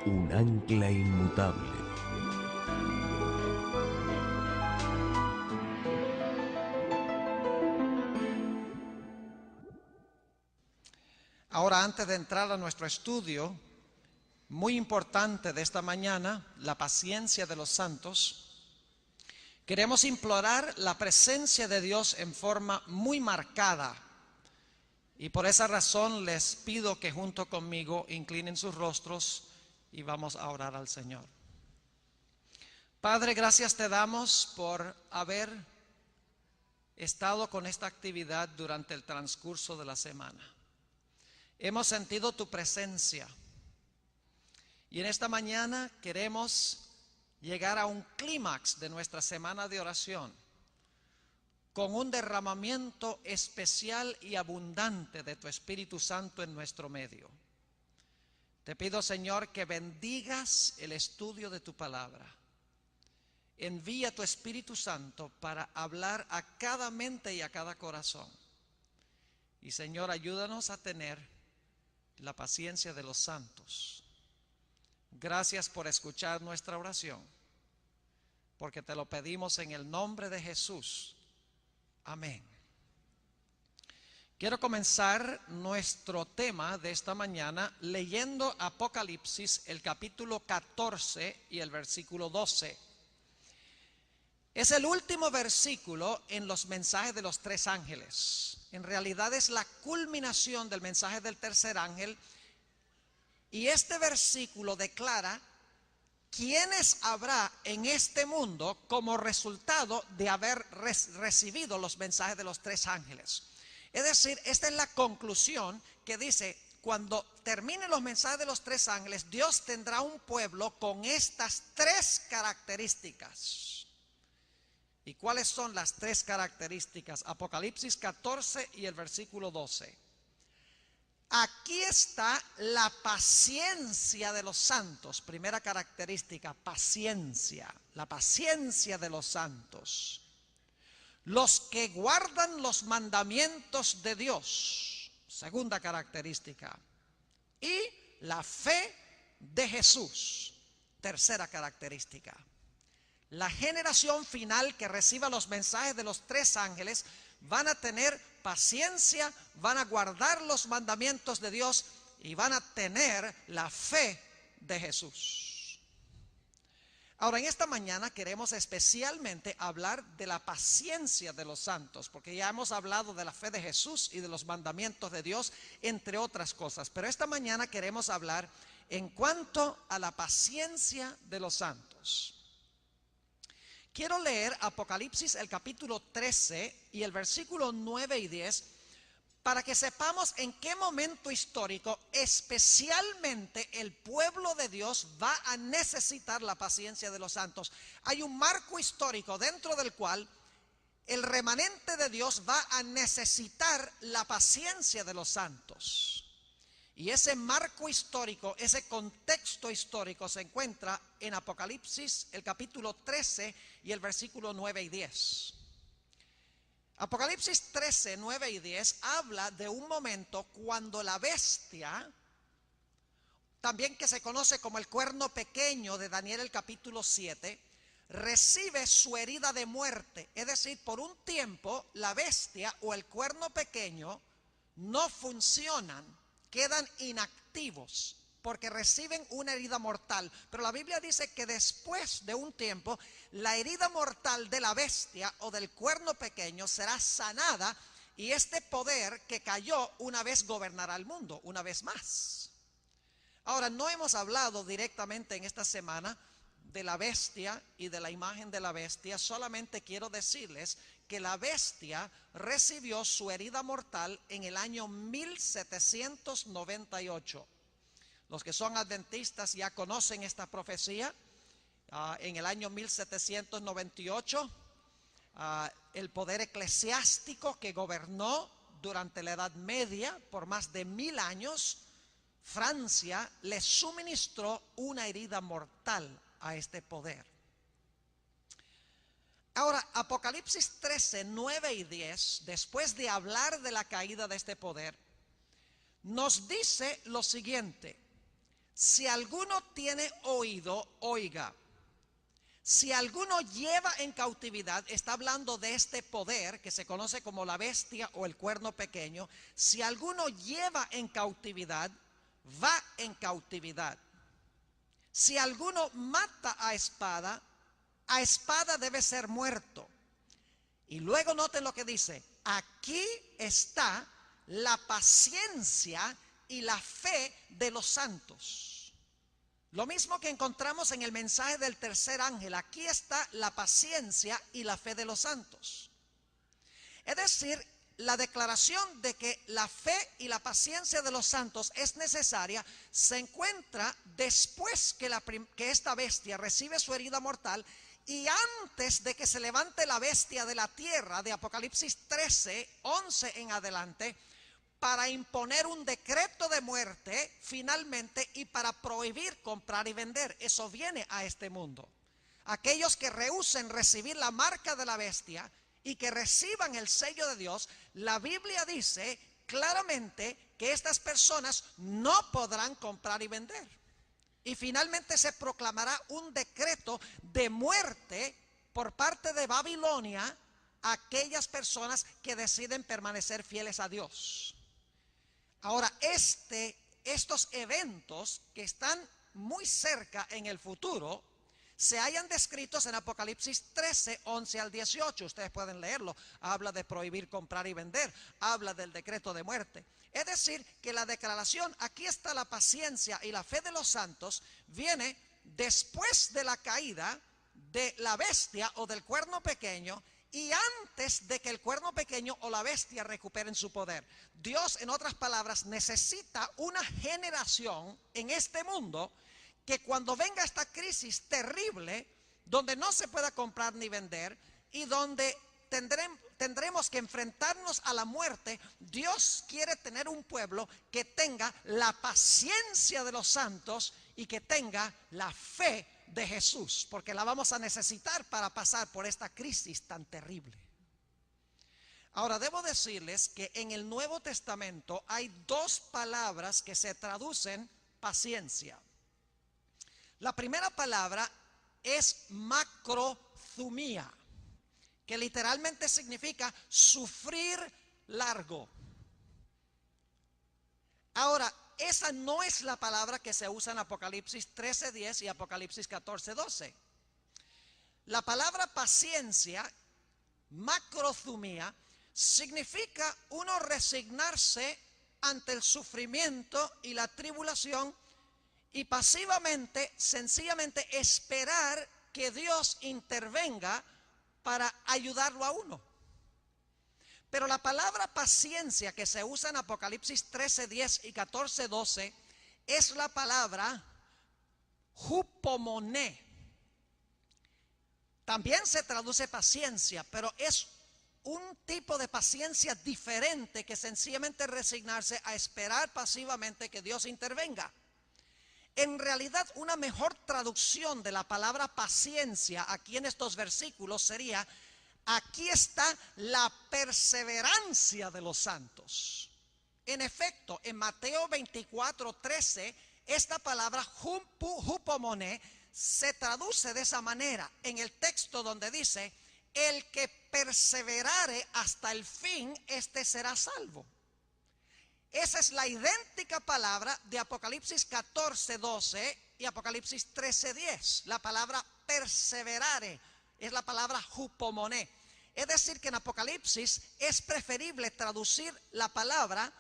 un ancla inmutable. Ahora, antes de entrar a nuestro estudio, muy importante de esta mañana, la paciencia de los santos, queremos implorar la presencia de Dios en forma muy marcada. Y por esa razón les pido que junto conmigo inclinen sus rostros y vamos a orar al Señor. Padre, gracias te damos por haber estado con esta actividad durante el transcurso de la semana. Hemos sentido tu presencia y en esta mañana queremos llegar a un clímax de nuestra semana de oración con un derramamiento especial y abundante de tu Espíritu Santo en nuestro medio. Te pido, Señor, que bendigas el estudio de tu palabra. Envía tu Espíritu Santo para hablar a cada mente y a cada corazón. Y, Señor, ayúdanos a tener la paciencia de los santos. Gracias por escuchar nuestra oración, porque te lo pedimos en el nombre de Jesús. Amén. Quiero comenzar nuestro tema de esta mañana leyendo Apocalipsis, el capítulo 14 y el versículo 12. Es el último versículo en los mensajes de los tres ángeles. En realidad es la culminación del mensaje del tercer ángel. Y este versículo declara quiénes habrá en este mundo como resultado de haber recibido los mensajes de los tres ángeles. Es decir, esta es la conclusión que dice: cuando terminen los mensajes de los tres ángeles, Dios tendrá un pueblo con estas tres características. ¿Y cuáles son las tres características? Apocalipsis 14 y el versículo 12. Aquí está la paciencia de los santos. Primera característica, paciencia. La paciencia de los santos. Los que guardan los mandamientos de Dios. Segunda característica. Y la fe de Jesús. Tercera característica. La generación final que reciba los mensajes de los tres ángeles van a tener paciencia, van a guardar los mandamientos de Dios y van a tener la fe de Jesús. Ahora, en esta mañana queremos especialmente hablar de la paciencia de los santos, porque ya hemos hablado de la fe de Jesús y de los mandamientos de Dios, entre otras cosas. Pero esta mañana queremos hablar en cuanto a la paciencia de los santos. Quiero leer Apocalipsis el capítulo 13 y el versículo 9 y 10 para que sepamos en qué momento histórico especialmente el pueblo de Dios va a necesitar la paciencia de los santos. Hay un marco histórico dentro del cual el remanente de Dios va a necesitar la paciencia de los santos. Y ese marco histórico, ese contexto histórico se encuentra en Apocalipsis, el capítulo 13 y el versículo 9 y 10. Apocalipsis 13, 9 y 10 habla de un momento cuando la bestia, también que se conoce como el cuerno pequeño de Daniel el capítulo 7, recibe su herida de muerte. Es decir, por un tiempo la bestia o el cuerno pequeño no funcionan, quedan inactivos porque reciben una herida mortal. Pero la Biblia dice que después de un tiempo la herida mortal de la bestia o del cuerno pequeño será sanada y este poder que cayó una vez gobernará el mundo una vez más. Ahora, no hemos hablado directamente en esta semana de la bestia y de la imagen de la bestia. Solamente quiero decirles que la bestia recibió su herida mortal en el año 1798. Los que son adventistas ya conocen esta profecía. En el año 1798, el poder eclesiástico que gobernó durante la Edad Media por más de 1000 años, Francia le suministró una herida mortal a este poder. Ahora, Apocalipsis 13, 9 y 10, después de hablar de la caída de este poder, nos dice lo siguiente: Si alguno tiene oído, oiga. Si alguno lleva en cautividad, está hablando de este poder que se conoce como la bestia o el cuerno pequeño. Si alguno lleva en cautividad, va en cautividad. Si alguno mata a espada debe ser muerto. Y luego noten lo que dice: aquí está la paciencia y la fe de los santos. Lo mismo que encontramos en el mensaje del tercer ángel. Aquí está la paciencia y la fe de los santos. Es decir, la declaración de que la fe y la paciencia de los santos es necesaria se encuentra después que esta bestia recibe su herida mortal y antes de que se levante la bestia de la tierra, de Apocalipsis 13, 11 en adelante, para imponer un decreto de muerte finalmente y para prohibir comprar y vender. Eso viene a este mundo. Aquellos que rehúsen recibir la marca de la bestia y que reciban el sello de Dios, la Biblia dice claramente que estas personas no podrán comprar y vender. Y finalmente se proclamará un decreto de muerte por parte de Babilonia a aquellas personas que deciden permanecer fieles a Dios. Ahora, estos eventos que están muy cerca en el futuro se hallan descritos en Apocalipsis 13, 11 al 18. Ustedes pueden leerlo. Habla de prohibir comprar y vender. Habla del decreto de muerte. Es decir, que la declaración, aquí está la paciencia y la fe de los santos, viene después de la caída de la bestia o del cuerno pequeño y antes de que el cuerno pequeño o la bestia recuperen su poder. Dios, en otras palabras, necesita una generación en este mundo que cuando venga esta crisis terrible, donde no se pueda comprar ni vender y donde tendremos que enfrentarnos a la muerte, Dios quiere tener un pueblo que tenga la paciencia de los santos y que tenga la fe de Jesús, porque la vamos a necesitar para pasar por esta crisis tan terrible. Ahora, debo decirles que en el Nuevo Testamento hay dos palabras que se traducen paciencia. La primera palabra es macrothumia, que literalmente significa sufrir largo. Ahora, esa no es la palabra que se usa en Apocalipsis 13:10 y Apocalipsis 14:12. La palabra paciencia, macrothumia, significa uno resignarse ante el sufrimiento y la tribulación y pasivamente, sencillamente esperar que Dios intervenga para ayudarlo a uno. Pero la palabra paciencia que se usa en Apocalipsis 13:10 y 14:12 es la palabra hupomoné. También se traduce paciencia, pero es un tipo de paciencia diferente que sencillamente resignarse a esperar pasivamente que Dios intervenga. En realidad, una mejor traducción de la palabra paciencia aquí en estos versículos sería: aquí está la perseverancia de los santos. En efecto, en Mateo 24:13, esta palabra hupomoné se traduce de esa manera en el texto donde dice: el que perseverare hasta el fin, este será salvo. Esa es la idéntica palabra de Apocalipsis 14:12 y Apocalipsis 13:10. La palabra perseverare es la palabra hupomoné. Es decir, que en Apocalipsis es preferible traducir la palabra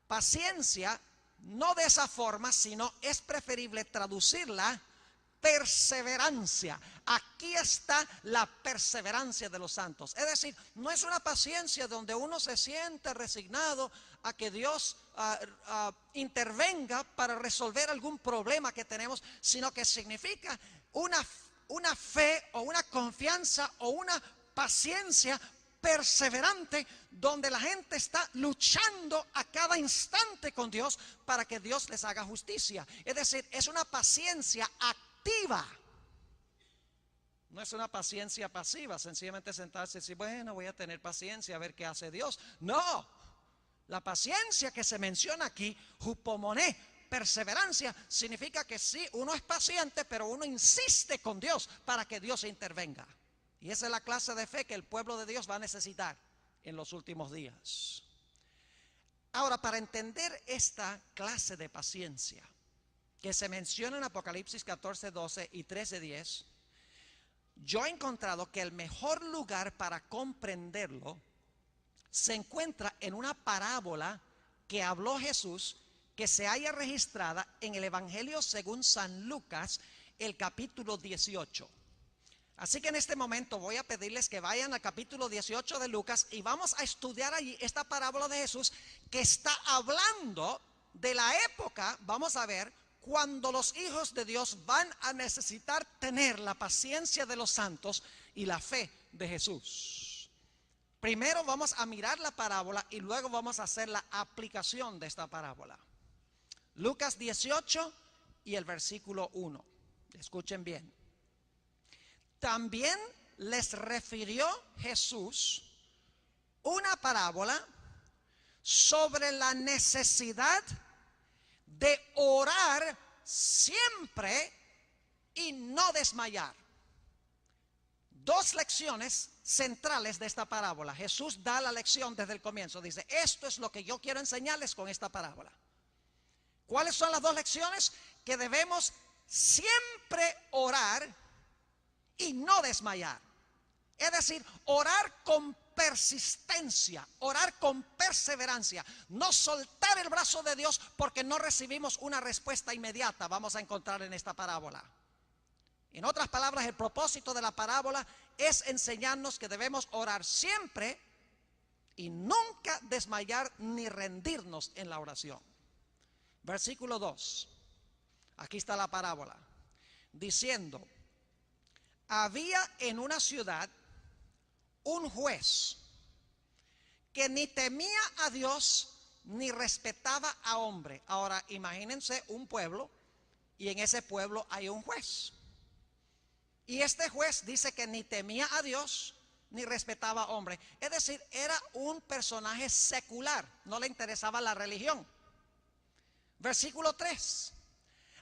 paciencia no de esa forma, sino es preferible traducirla perseverancia. Aquí está la perseverancia de los santos. Es decir, no es una paciencia donde uno se siente resignado a que Dios intervenga para resolver algún problema que tenemos, sino que significa una fe o una confianza o una paciencia perseverante, donde la gente está luchando a cada instante con Dios para que Dios les haga justicia. Es decir, es una paciencia activa. No es una paciencia pasiva, sencillamente sentarse y decir, bueno, voy a tener paciencia a ver qué hace Dios. No, la paciencia que se menciona aquí, hupomoné, perseverancia significa que sí, uno es paciente, pero uno insiste con Dios para que Dios intervenga. Y esa es la clase de fe que el pueblo de Dios va a necesitar en los últimos días. Ahora, para entender esta clase de paciencia que se menciona en Apocalipsis 14, 12 y 13, 10, yo he encontrado que el mejor lugar para comprenderlo se encuentra en una parábola que habló Jesús, que se halla registrada en el Evangelio según San Lucas, el capítulo 18. Así que en este momento voy a pedirles que vayan al capítulo 18 de Lucas y vamos a estudiar allí esta parábola de Jesús que está hablando de la época, vamos a ver, cuando los hijos de Dios van a necesitar tener la paciencia de los santos y la fe de Jesús. Primero vamos a mirar la parábola y luego vamos a hacer la aplicación de esta parábola. Lucas 18 y el versículo 1. Escuchen bien. También les refirió Jesús una parábola sobre la necesidad de orar siempre y no desmayar. Dos lecciones centrales de esta parábola. Jesús da la lección desde el comienzo. Dice, esto es lo que yo quiero enseñarles con esta parábola. ¿Cuáles son las dos lecciones? Que debemos siempre orar y no desmayar. Es decir, orar con persistencia, orar con perseverancia, no soltar el brazo de Dios porque no recibimos una respuesta inmediata, vamos a encontrar en esta parábola. En otras palabras, el propósito de la parábola es enseñarnos que debemos orar siempre y nunca desmayar ni rendirnos en la oración. Versículo 2, aquí está la parábola, diciendo, había en una ciudad un juez que ni temía a Dios ni respetaba a hombre. Ahora imagínense un pueblo y en ese pueblo hay un juez. Y este juez dice que ni temía a Dios ni respetaba a hombre. Es decir, era un personaje secular, no le interesaba la religión. Versículo 3.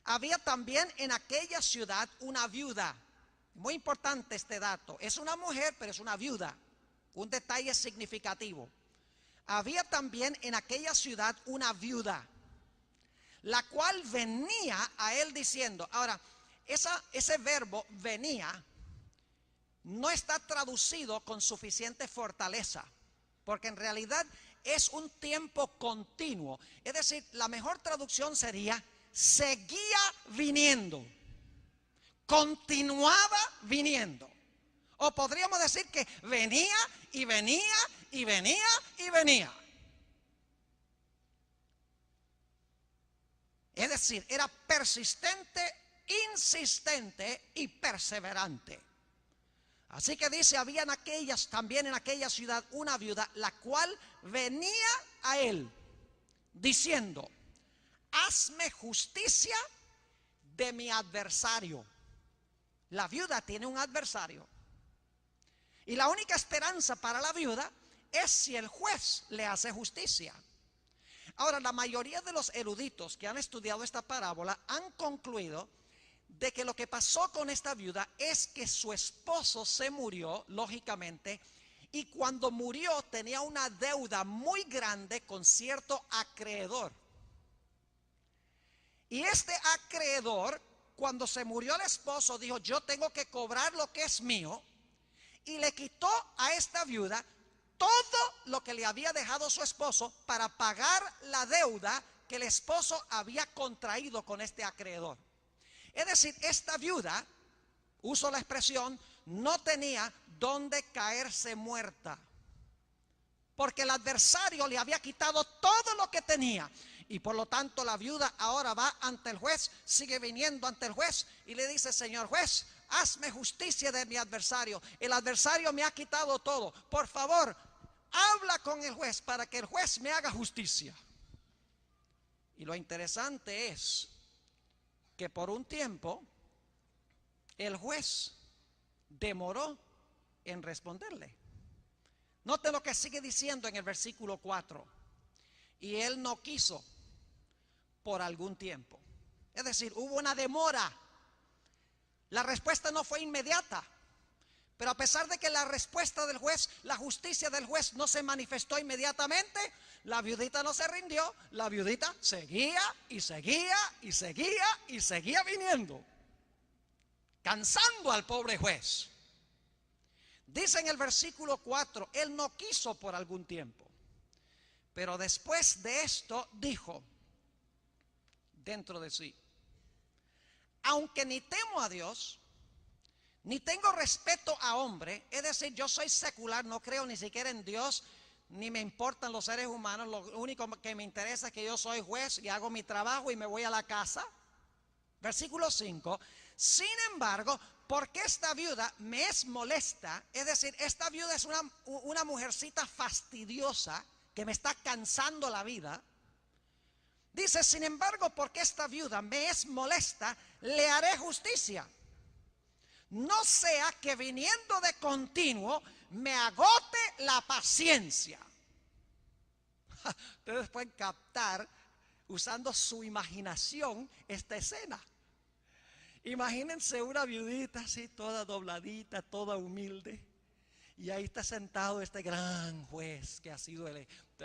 Había también en aquella ciudad una viuda. Muy importante este dato. Es una mujer, pero es una viuda. Un detalle significativo. Había también en aquella ciudad una viuda, la cual venía a él diciendo. Ahora, ese verbo venía no está traducido con suficiente fortaleza, porque en realidad es un tiempo continuo. Es decir, la mejor traducción sería seguía viniendo, continuaba viniendo. O podríamos decir que venía y venía y venía y venía. Es decir, era persistente, insistente y perseverante. Así que dice, había también en aquella ciudad una viuda, la cual venía a él diciendo, hazme justicia de mi adversario. La viuda tiene un adversario. Y la única esperanza para la viuda es si el juez le hace justicia. Ahora, la mayoría de los eruditos que han estudiado esta parábola han concluido de que lo que pasó con esta viuda es que su esposo se murió, lógicamente, y cuando murió tenía una deuda muy grande con cierto acreedor. Y este acreedor, cuando se murió el esposo, dijo, yo tengo que cobrar lo que es mío, y le quitó a esta viuda todo lo que le había dejado su esposo para pagar la deuda que el esposo había contraído con este acreedor. Es decir, esta viuda, uso la expresión, no tenía dónde caerse muerta, porque el adversario le había quitado todo lo que tenía. Y por lo tanto la viuda ahora va ante el juez, sigue viniendo ante el juez y le dice, señor juez, hazme justicia de mi adversario. El adversario me ha quitado todo. Por favor, habla con el juez para que el juez me haga justicia. Y lo interesante es que por un tiempo el juez demoró en responderle. Note lo que sigue diciendo en el versículo 4. Y él no quiso, por algún tiempo. Es decir, hubo una demora. La respuesta no fue inmediata. Pero a pesar de que la respuesta del juez, la justicia del juez no se manifestó inmediatamente, la viudita no se rindió. La viudita seguía y seguía y seguía y seguía viniendo, cansando al pobre juez. Dice en el versículo 4, él no quiso por algún tiempo. Pero después de esto dijo dentro de sí: aunque ni temo a Dios, ni tengo respeto a hombre, es decir, yo soy secular, no creo ni siquiera en Dios, ni me importan los seres humanos, lo único que me interesa es que yo soy juez y hago mi trabajo y me voy a la casa. Versículo 5, sin embargo, porque esta viuda me es molesta, es decir, esta viuda es una mujercita fastidiosa que me está cansando la vida. Dice, sin embargo, porque esta viuda me es molesta, le haré justicia. No sea que viniendo de continuo me agote la paciencia. Ustedes pueden captar, usando su imaginación, esta escena. Imagínense una viudita así, toda dobladita, toda humilde. Y ahí está sentado este gran juez que ha sido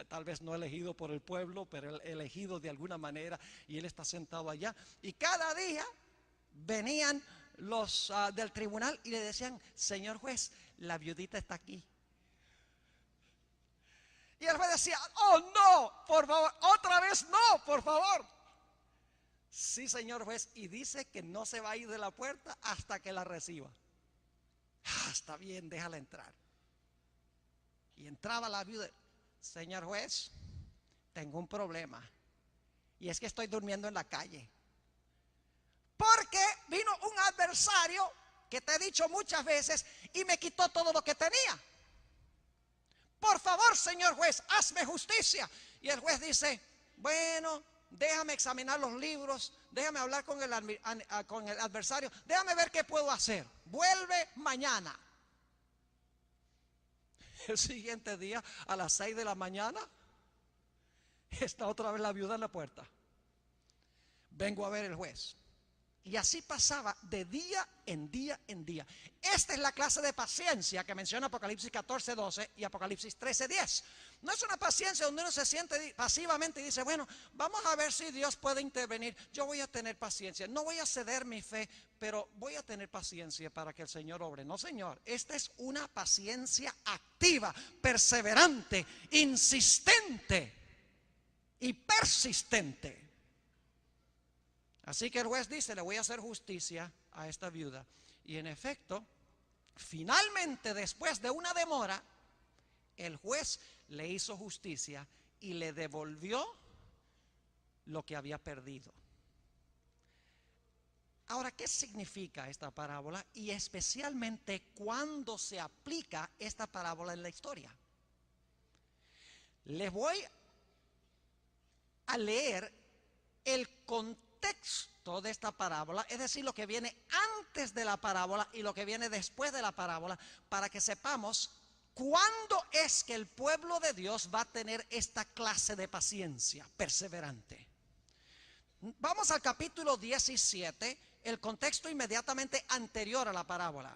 tal vez no elegido por el pueblo, pero elegido de alguna manera. Y él está sentado allá. Y cada día venían los del tribunal y le decían, señor juez, la viudita está aquí. Y el juez decía, oh no, por favor, otra vez no, por favor. Sí, señor juez, y dice que no se va a ir de la puerta hasta que la reciba. Está bien, déjala entrar. Y entraba la viuda. Señor juez, tengo un problema, y es que estoy durmiendo en la calle, porque vino un adversario que te he dicho muchas veces y me quitó todo lo que tenía. Por favor, señor juez, hazme justicia. Y el juez dice, bueno, déjame examinar los libros, déjame hablar con el adversario, déjame ver qué puedo hacer. Vuelve mañana. El siguiente día, a las 6 de la mañana, está otra vez la viuda en la puerta. Vengo a ver el juez. Y así pasaba de día en día en día. Esta es la clase de paciencia que menciona Apocalipsis 14:12 y Apocalipsis 13:10. No es una paciencia donde uno se siente pasivamente y dice, bueno, vamos a ver si Dios puede intervenir. Yo voy a tener paciencia, no voy a ceder mi fe, pero voy a tener paciencia para que el Señor obre. No, señor, esta es una paciencia activa, perseverante, insistente y persistente. Así que el juez dice, le voy a hacer justicia a esta viuda. Y en efecto, finalmente, después de una demora, el juez le hizo justicia y le devolvió lo que había perdido. Ahora, ¿qué significa esta parábola? Y especialmente, ¿cuándo se aplica esta parábola en la historia? Les voy a leer el contexto de esta parábola, es decir, lo que viene antes de la parábola y lo que viene después de la parábola, para que sepamos cuándo es que el pueblo de Dios va a tener esta clase de paciencia perseverante. Vamos al capítulo 17, el contexto inmediatamente anterior a la parábola.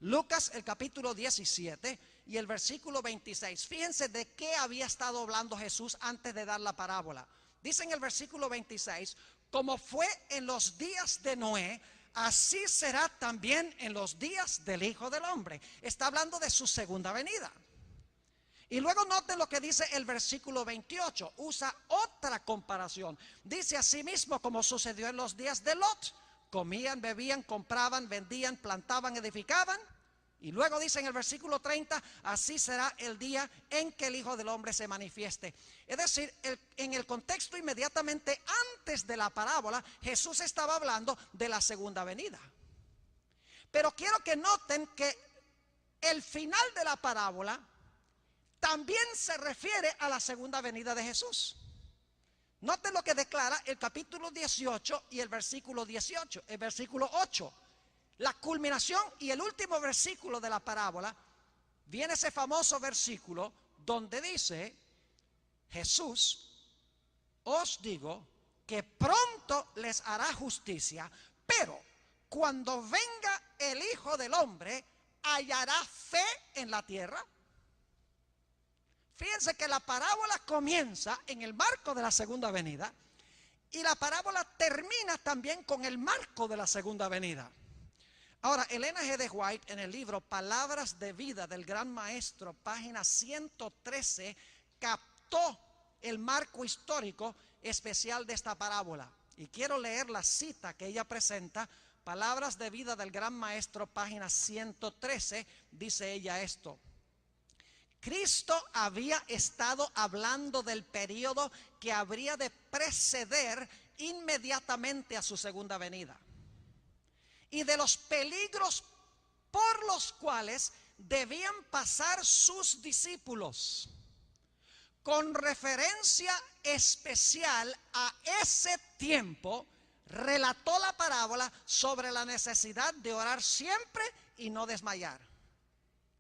Lucas, el capítulo 17 y el versículo 26. Fíjense de qué había estado hablando Jesús antes de dar la parábola. Dice en el versículo 26, como fue en los días de Noé, así será también en los días del Hijo del Hombre. Está hablando de su segunda venida. Y luego noten lo que dice el versículo 28, usa otra comparación. Dice asimismo como sucedió en los días de Lot, comían, bebían, compraban, vendían, plantaban, edificaban. Y luego dice en el versículo 30, así será el día en que el Hijo del Hombre se manifieste. Es decir, en el contexto inmediatamente antes de la parábola, Jesús estaba hablando de la segunda venida. Pero quiero que noten que el final de la parábola también se refiere a la segunda venida de Jesús. Noten lo que declara el capítulo 18 y el versículo 18, el versículo 8. La culminación y el último versículo de la parábola, viene ese famoso versículo donde dice, Jesús, os digo que pronto les hará justicia, pero cuando venga el Hijo del Hombre, ¿hallará fe en la tierra? Fíjense que la parábola comienza en el marco de la segunda venida y la parábola termina también con el marco de la segunda venida. Ahora, Elena G. de White, en el libro Palabras de Vida del Gran Maestro, página 113, captó el marco histórico especial de esta parábola. Y quiero leer la cita que ella presenta, Palabras de Vida del Gran Maestro, página 113, dice ella esto: Cristo había estado hablando del periodo que habría de preceder inmediatamente a su segunda venida y de los peligros por los cuales debían pasar sus discípulos. Con referencia especial a ese tiempo, relató la parábola sobre la necesidad de orar siempre y no desmayar.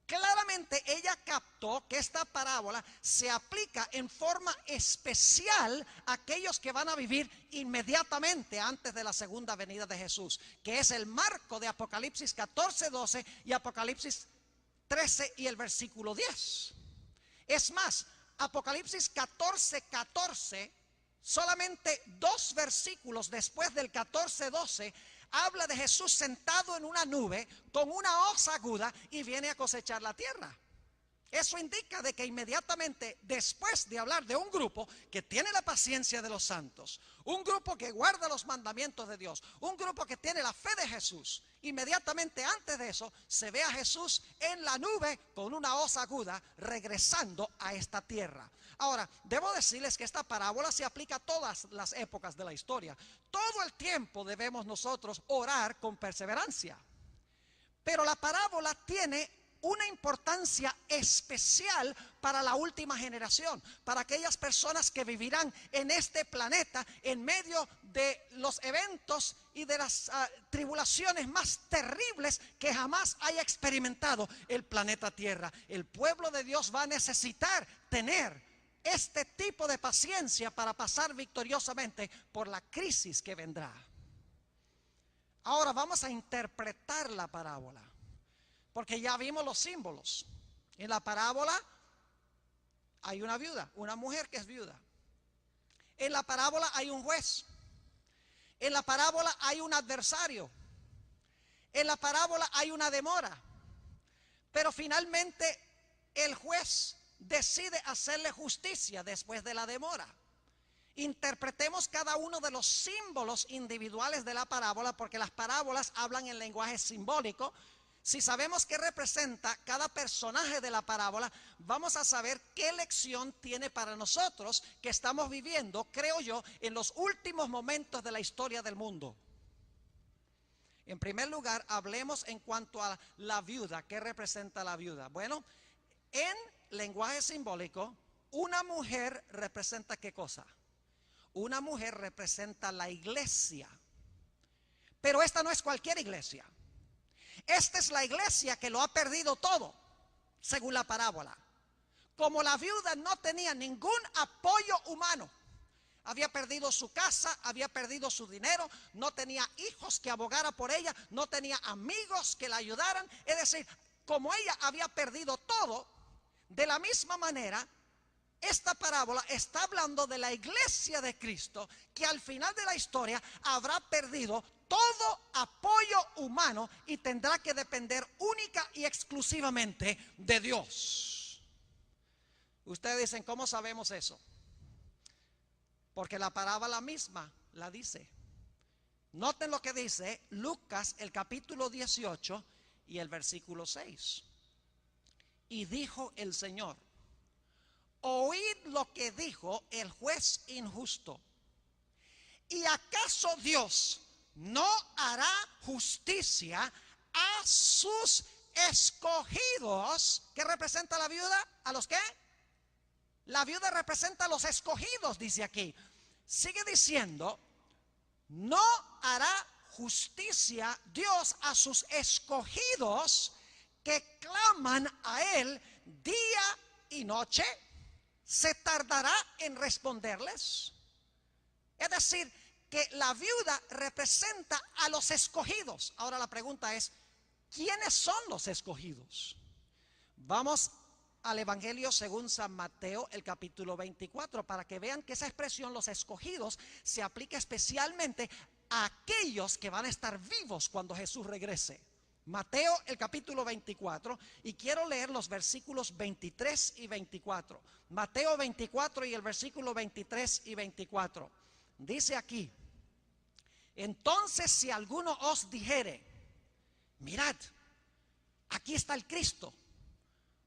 Claramente ella captó que esta parábola se aplica en forma especial a aquellos que van a vivir inmediatamente antes de la segunda venida de Jesús, que es el marco de Apocalipsis 14, 12 y Apocalipsis 13 y el versículo 10. Es más, Apocalipsis 14, 14, solamente 2 versículos después del 14, 12, habla de Jesús sentado en una nube con una hoz aguda y viene a cosechar la tierra. Eso indica de que inmediatamente después de hablar de un grupo que tiene la paciencia de los santos, un grupo que guarda los mandamientos de Dios, un grupo que tiene la fe de Jesús, inmediatamente antes de eso se ve a Jesús en la nube con una hoz aguda regresando a esta tierra. Ahora, debo decirles que esta parábola se aplica a todas las épocas de la historia. Todo el tiempo debemos nosotros orar con perseverancia. Pero la parábola tiene una importancia especial para la última generación, para aquellas personas que vivirán en este planeta en medio de los eventos y de las tribulaciones más terribles que jamás haya experimentado el planeta Tierra. El pueblo de Dios va a necesitar tener este tipo de paciencia para pasar victoriosamente por la crisis que vendrá. Ahora vamos a interpretar la parábola, porque ya vimos los símbolos. En la parábola hay una viuda, una mujer que es viuda. En la parábola hay un juez. En la parábola hay un adversario. En la parábola hay una demora. Pero finalmente el juez decide hacerle justicia después de la demora. Interpretemos cada uno de los símbolos individuales de la parábola, porque las parábolas hablan en lenguaje simbólico. Si sabemos qué representa cada personaje de la parábola, vamos a saber qué lección tiene para nosotros que estamos viviendo, creo yo, en los últimos momentos de la historia del mundo. En primer lugar, hablemos en cuanto a la viuda. ¿Qué representa la viuda? Bueno, en lenguaje simbólico, una mujer representa ¿qué cosa? Una mujer representa la iglesia. Pero esta no es cualquier iglesia. Esta es la iglesia que lo ha perdido todo, según la parábola. Como la viuda no tenía ningún apoyo humano, había perdido su casa, había perdido su dinero, no tenía hijos que abogara por ella, no tenía amigos que la ayudaran. Es decir, como ella había perdido todo, de la misma manera, esta parábola está hablando de la iglesia de Cristo, que al final de la historia habrá perdido todo apoyo humano y tendrá que depender única y exclusivamente de Dios. Ustedes dicen, ¿cómo sabemos eso? Porque la parábola misma la dice. Noten lo que dice Lucas, el capítulo 18 y el versículo 6. Y dijo el Señor: oíd lo que dijo el juez injusto. ¿Y acaso Dios no hará justicia a sus escogidos? ¿Qué representa la viuda? ¿A los qué? La viuda representa a los escogidos, dice aquí. Sigue diciendo, no hará justicia Dios a sus escogidos que claman a Él día y noche. ¿Se tardará en responderles? Es decir, que la viuda representa a los escogidos. Ahora la pregunta es, ¿quiénes son los escogidos? Vamos al Evangelio según San Mateo, el capítulo 24, para que vean que esa expresión, los escogidos, se aplica especialmente a aquellos que van a estar vivos cuando Jesús regrese. Mateo, el capítulo 24, y quiero leer los versículos 23 y 24. Mateo 24 y el versículo 23 y 24. Dice aquí: entonces si alguno os dijere, mirad, aquí está el Cristo,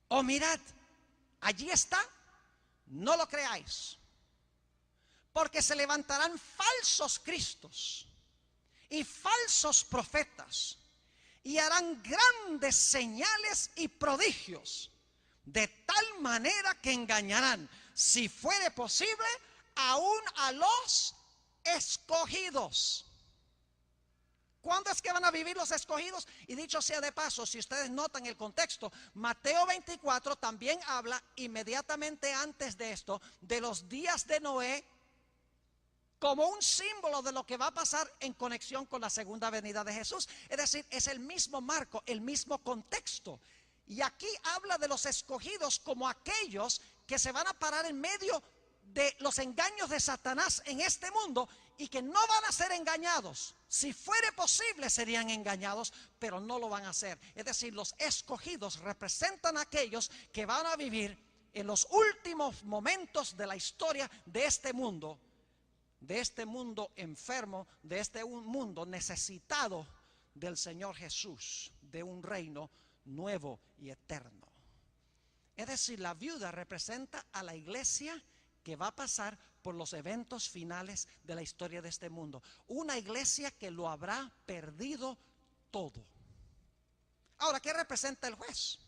o mirad, allí está, no lo creáis, porque se levantarán falsos cristos y falsos profetas, y harán grandes señales y prodigios, de tal manera que engañarán, si fuere posible, aún a los escogidos. ¿Cuándo es que van a vivir los escogidos? Y dicho sea de paso, si ustedes notan el contexto, Mateo 24 también habla inmediatamente antes de esto de los días de Noé, como un símbolo de lo que va a pasar en conexión con la segunda venida de Jesús. Es decir, es el mismo marco, el mismo contexto. Y aquí habla de los escogidos como aquellos que se van a parar en medio de los engaños de Satanás en este mundo y que no van a ser engañados. Si fuere posible serían engañados, pero no lo van a hacer. Es decir, los escogidos representan a aquellos que van a vivir en los últimos momentos de la historia de este mundo enfermo, de este mundo necesitado del Señor Jesús, de un reino nuevo y eterno. Es decir, la viuda representa a la iglesia que va a pasar por los eventos finales de la historia de este mundo. Una iglesia que lo habrá perdido todo. Ahora, ¿qué representa el juez?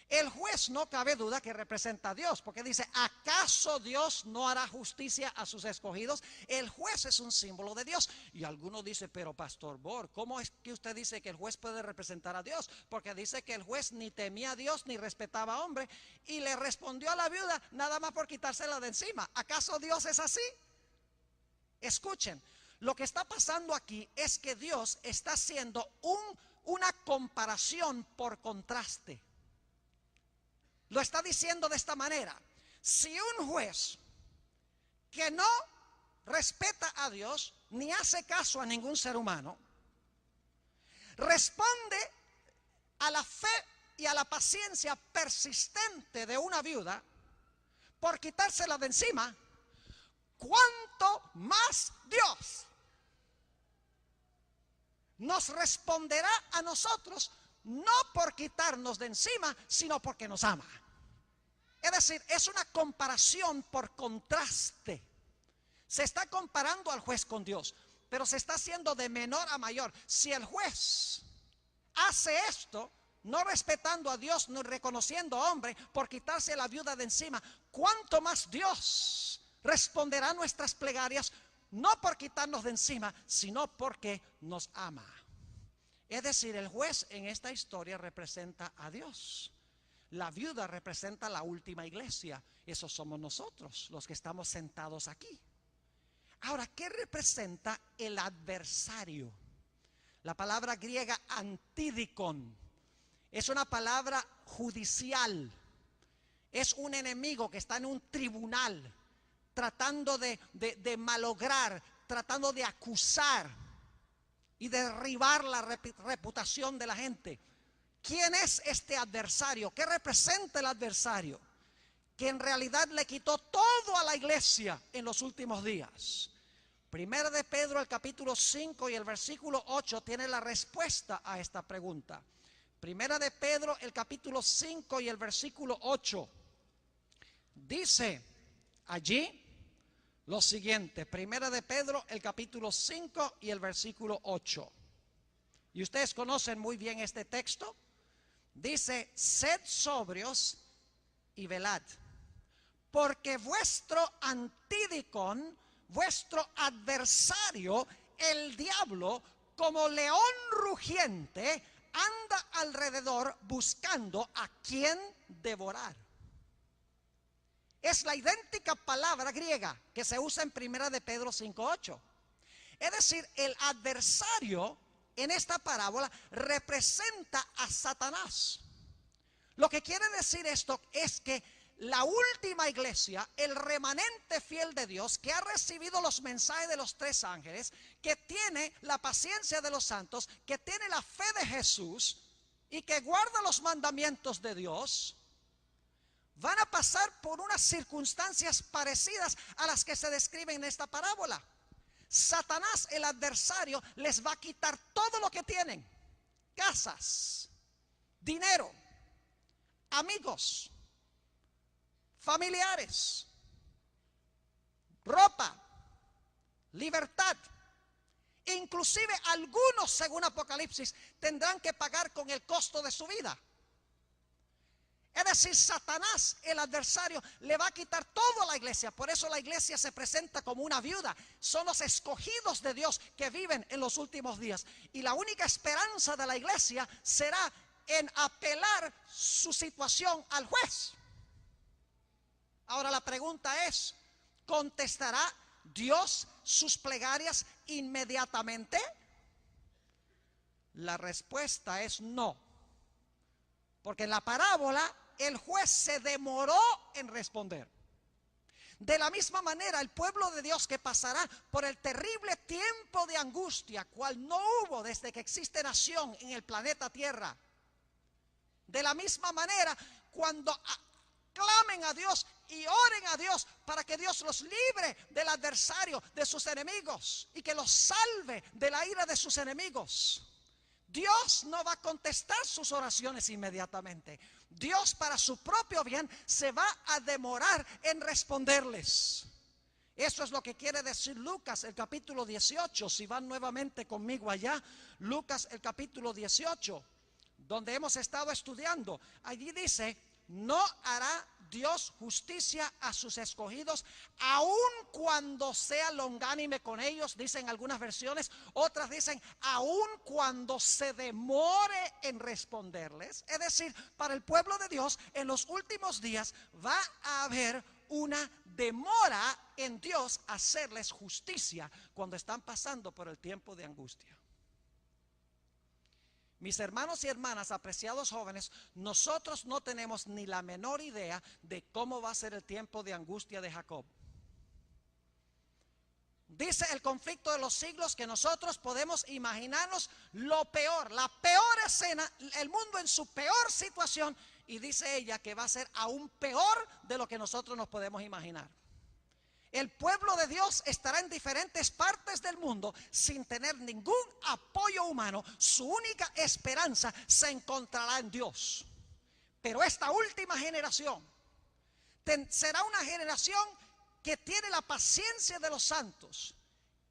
El juez, no cabe duda que representa a Dios, porque dice, ¿acaso Dios no hará justicia a sus escogidos? El juez es un símbolo de Dios. Y alguno dice, pero Pastor Bor, ¿cómo es que usted dice que el juez puede representar a Dios? Porque dice que el juez ni temía a Dios ni respetaba a hombre, y le respondió a la viuda nada más por quitársela de encima. ¿Acaso Dios es así? Escuchen, lo que está pasando aquí es que Dios está haciendo una comparación por contraste. Lo está diciendo de esta manera: si un juez que no respeta a Dios ni hace caso a ningún ser humano responde a la fe y a la paciencia persistente de una viuda por quitársela de encima, ¿cuánto más Dios nos responderá a nosotros? No por quitarnos de encima, sino porque nos ama. Es decir, es una comparación por contraste. Se está comparando al juez con Dios, pero se está haciendo de menor a mayor. Si el juez hace esto, no respetando a Dios, no reconociendo a hombre, por quitarse a la viuda de encima, ¿cuánto más Dios responderá a nuestras plegarias? No por quitarnos de encima, sino porque nos ama. Es decir, el juez en esta historia representa a Dios. La viuda representa la última iglesia. Esos somos nosotros, los que estamos sentados aquí. Ahora, ¿qué representa el adversario? La palabra griega antidikon es una palabra judicial. Es un enemigo que está en un tribunal tratando de malograr, tratando de acusar y derribar la reputación de la gente. ¿Quién es este adversario? ¿Qué representa el adversario? Que en realidad le quitó todo a la iglesia en los últimos días. Primera de Pedro, el capítulo 5 y el versículo 8 tiene la respuesta a esta pregunta. Primera de Pedro, el capítulo 5 y el versículo 8. Dice allí lo siguiente. Primera de Pedro, el capítulo 5 y el versículo 8. Y ustedes conocen muy bien este texto. Dice, sed sobrios y velad, porque vuestro antidikon, vuestro adversario, el diablo, como león rugiente, anda alrededor buscando a quien devorar. es la idéntica palabra griega que se usa en 1 de Pedro 5:8. Es decir, el adversario en esta parábola representa a Satanás. Lo que quiere decir esto es que la última iglesia, el remanente fiel de Dios, que ha recibido los mensajes de los 3 ángeles, que tiene la paciencia de los santos, que tiene la fe de Jesús y que guarda los mandamientos de Dios, van a pasar por unas circunstancias parecidas a las que se describen en esta parábola. Satanás, el adversario, les va a quitar todo lo que tienen: casas, dinero, amigos, familiares, ropa, libertad. Inclusive algunos, según Apocalipsis, tendrán que pagar con el costo de su vida. Es decir, Satanás, el adversario, le va a quitar todo a la iglesia. Por eso la iglesia se presenta como una viuda. Son los escogidos de Dios que viven en los últimos días. Y la única esperanza de la iglesia será en apelar su situación al juez. Ahora la pregunta es, ¿contestará Dios sus plegarias inmediatamente? La respuesta es no. Porque en la parábola el juez se demoró en responder. De la misma manera, el pueblo de Dios que pasará por el terrible tiempo de angustia, cual no hubo desde que existe nación en el planeta Tierra. De la misma manera, cuando clamen a Dios y oren a Dios para que Dios los libre del adversario, de sus enemigos, y que los salve de la ira de sus enemigos, Dios no va a contestar sus oraciones inmediatamente. Dios, para su propio bien, se va a demorar en responderles. Eso es lo que quiere decir Lucas, el capítulo 18. Si van nuevamente conmigo allá, Lucas, el capítulo 18, donde hemos estado estudiando. Allí dice: no hará Dios justicia a sus escogidos, aun cuando sea longánime con ellos, dicen algunas versiones. Otras dicen, aun cuando se demore en responderles. Es decir, para el pueblo de Dios, en los últimos días va a haber una demora en Dios hacerles justicia cuando están pasando por el tiempo de angustia. Mis hermanos y hermanas, apreciados jóvenes, nosotros no tenemos ni la menor idea de cómo va a ser el tiempo de angustia de Jacob. Dice el conflicto de los siglos que nosotros podemos imaginarnos lo peor, la peor escena, el mundo en su peor situación, y dice ella que va a ser aún peor de lo que nosotros nos podemos imaginar. El pueblo de Dios estará en diferentes partes del mundo sin tener ningún apoyo humano. Su única esperanza se encontrará en Dios. Pero esta última generación será una generación que tiene la paciencia de los santos,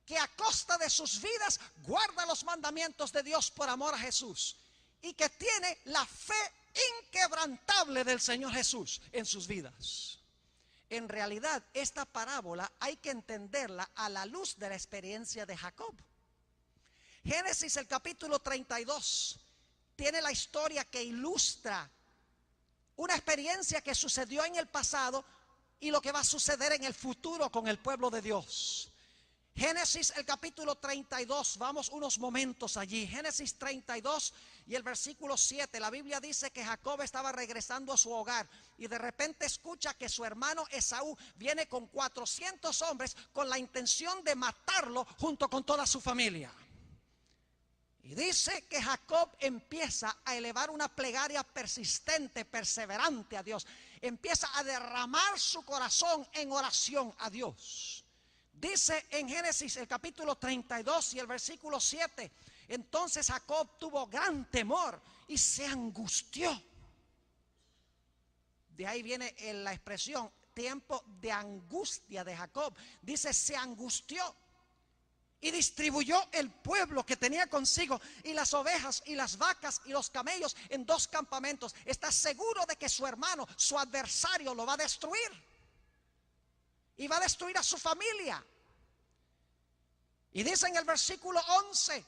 que a costa de sus vidas guarda los mandamientos de Dios por amor a Jesús, y que tiene la fe inquebrantable del Señor Jesús en sus vidas. En realidad, esta parábola hay que entenderla a la luz de la experiencia de Jacob. Génesis, el capítulo 32, tiene la historia que ilustra una experiencia que sucedió en el pasado y lo que va a suceder en el futuro con el pueblo de Dios. Génesis, el capítulo 32, vamos unos momentos allí. Génesis 32 y el versículo 7, la Biblia dice que Jacob estaba regresando a su hogar y de repente escucha que su hermano Esaú viene con 400 hombres con la intención de matarlo junto con toda su familia. Y dice que Jacob empieza a elevar una plegaria persistente, perseverante a Dios. Empieza a derramar su corazón en oración a Dios. Dice en Génesis el capítulo 32 y el versículo 7, entonces Jacob tuvo gran temor y se angustió. De ahí viene la expresión tiempo de angustia de Jacob. Dice, se angustió y distribuyó el pueblo que tenía consigo y las ovejas y las vacas y los camellos en 2 campamentos. Está seguro de que su hermano, su adversario, lo va a destruir. Y va a destruir a su familia. Y dice en el versículo 11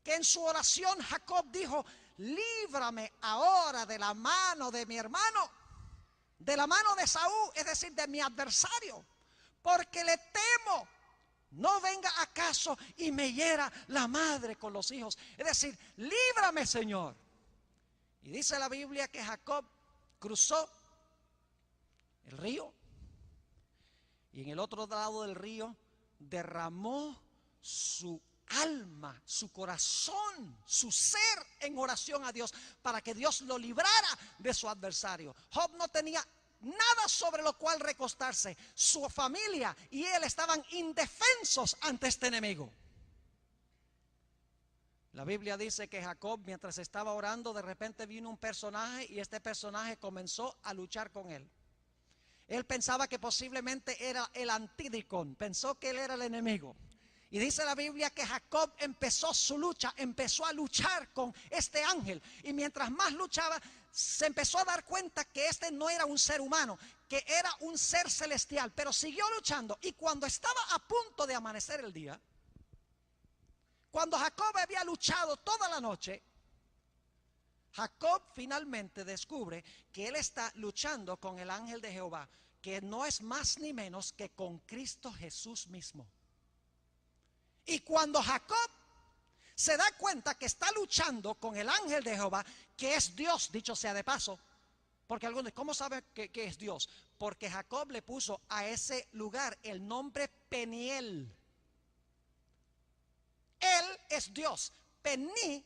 que en su oración Jacob dijo, líbrame ahora de la mano de mi hermano, de la mano de Saúl, es decir, de mi adversario, porque le temo. No venga acaso y me hiera la madre con los hijos. Es decir, líbrame, Señor. Y dice la Biblia que Jacob cruzó el río y en el otro lado del río derramó su alma, su corazón, su ser en oración a Dios para que Dios lo librara de su adversario. Job no tenía nada sobre lo cual recostarse. Su familia y él estaban indefensos ante este enemigo. La Biblia dice que Jacob, mientras estaba orando, de repente vino un personaje y este personaje comenzó a luchar con él. Él pensaba que posiblemente era el Antidicón, pensó que él era el enemigo. Y dice la Biblia que Jacob empezó su lucha, empezó a luchar con este ángel. Y mientras más luchaba, se empezó a dar cuenta que este no era un ser humano, que era un ser celestial. Pero siguió luchando y cuando estaba a punto de amanecer el día, cuando Jacob había luchado toda la noche, Jacob finalmente descubre que él está luchando con el ángel de Jehová, que no es más ni menos que con Cristo Jesús mismo. Y cuando Jacob se da cuenta que está luchando con el ángel de Jehová, que es Dios, dicho sea de paso, porque algunos, ¿cómo sabe que es Dios? Porque Jacob le puso a ese lugar el nombre Peniel. Él es Dios. Pení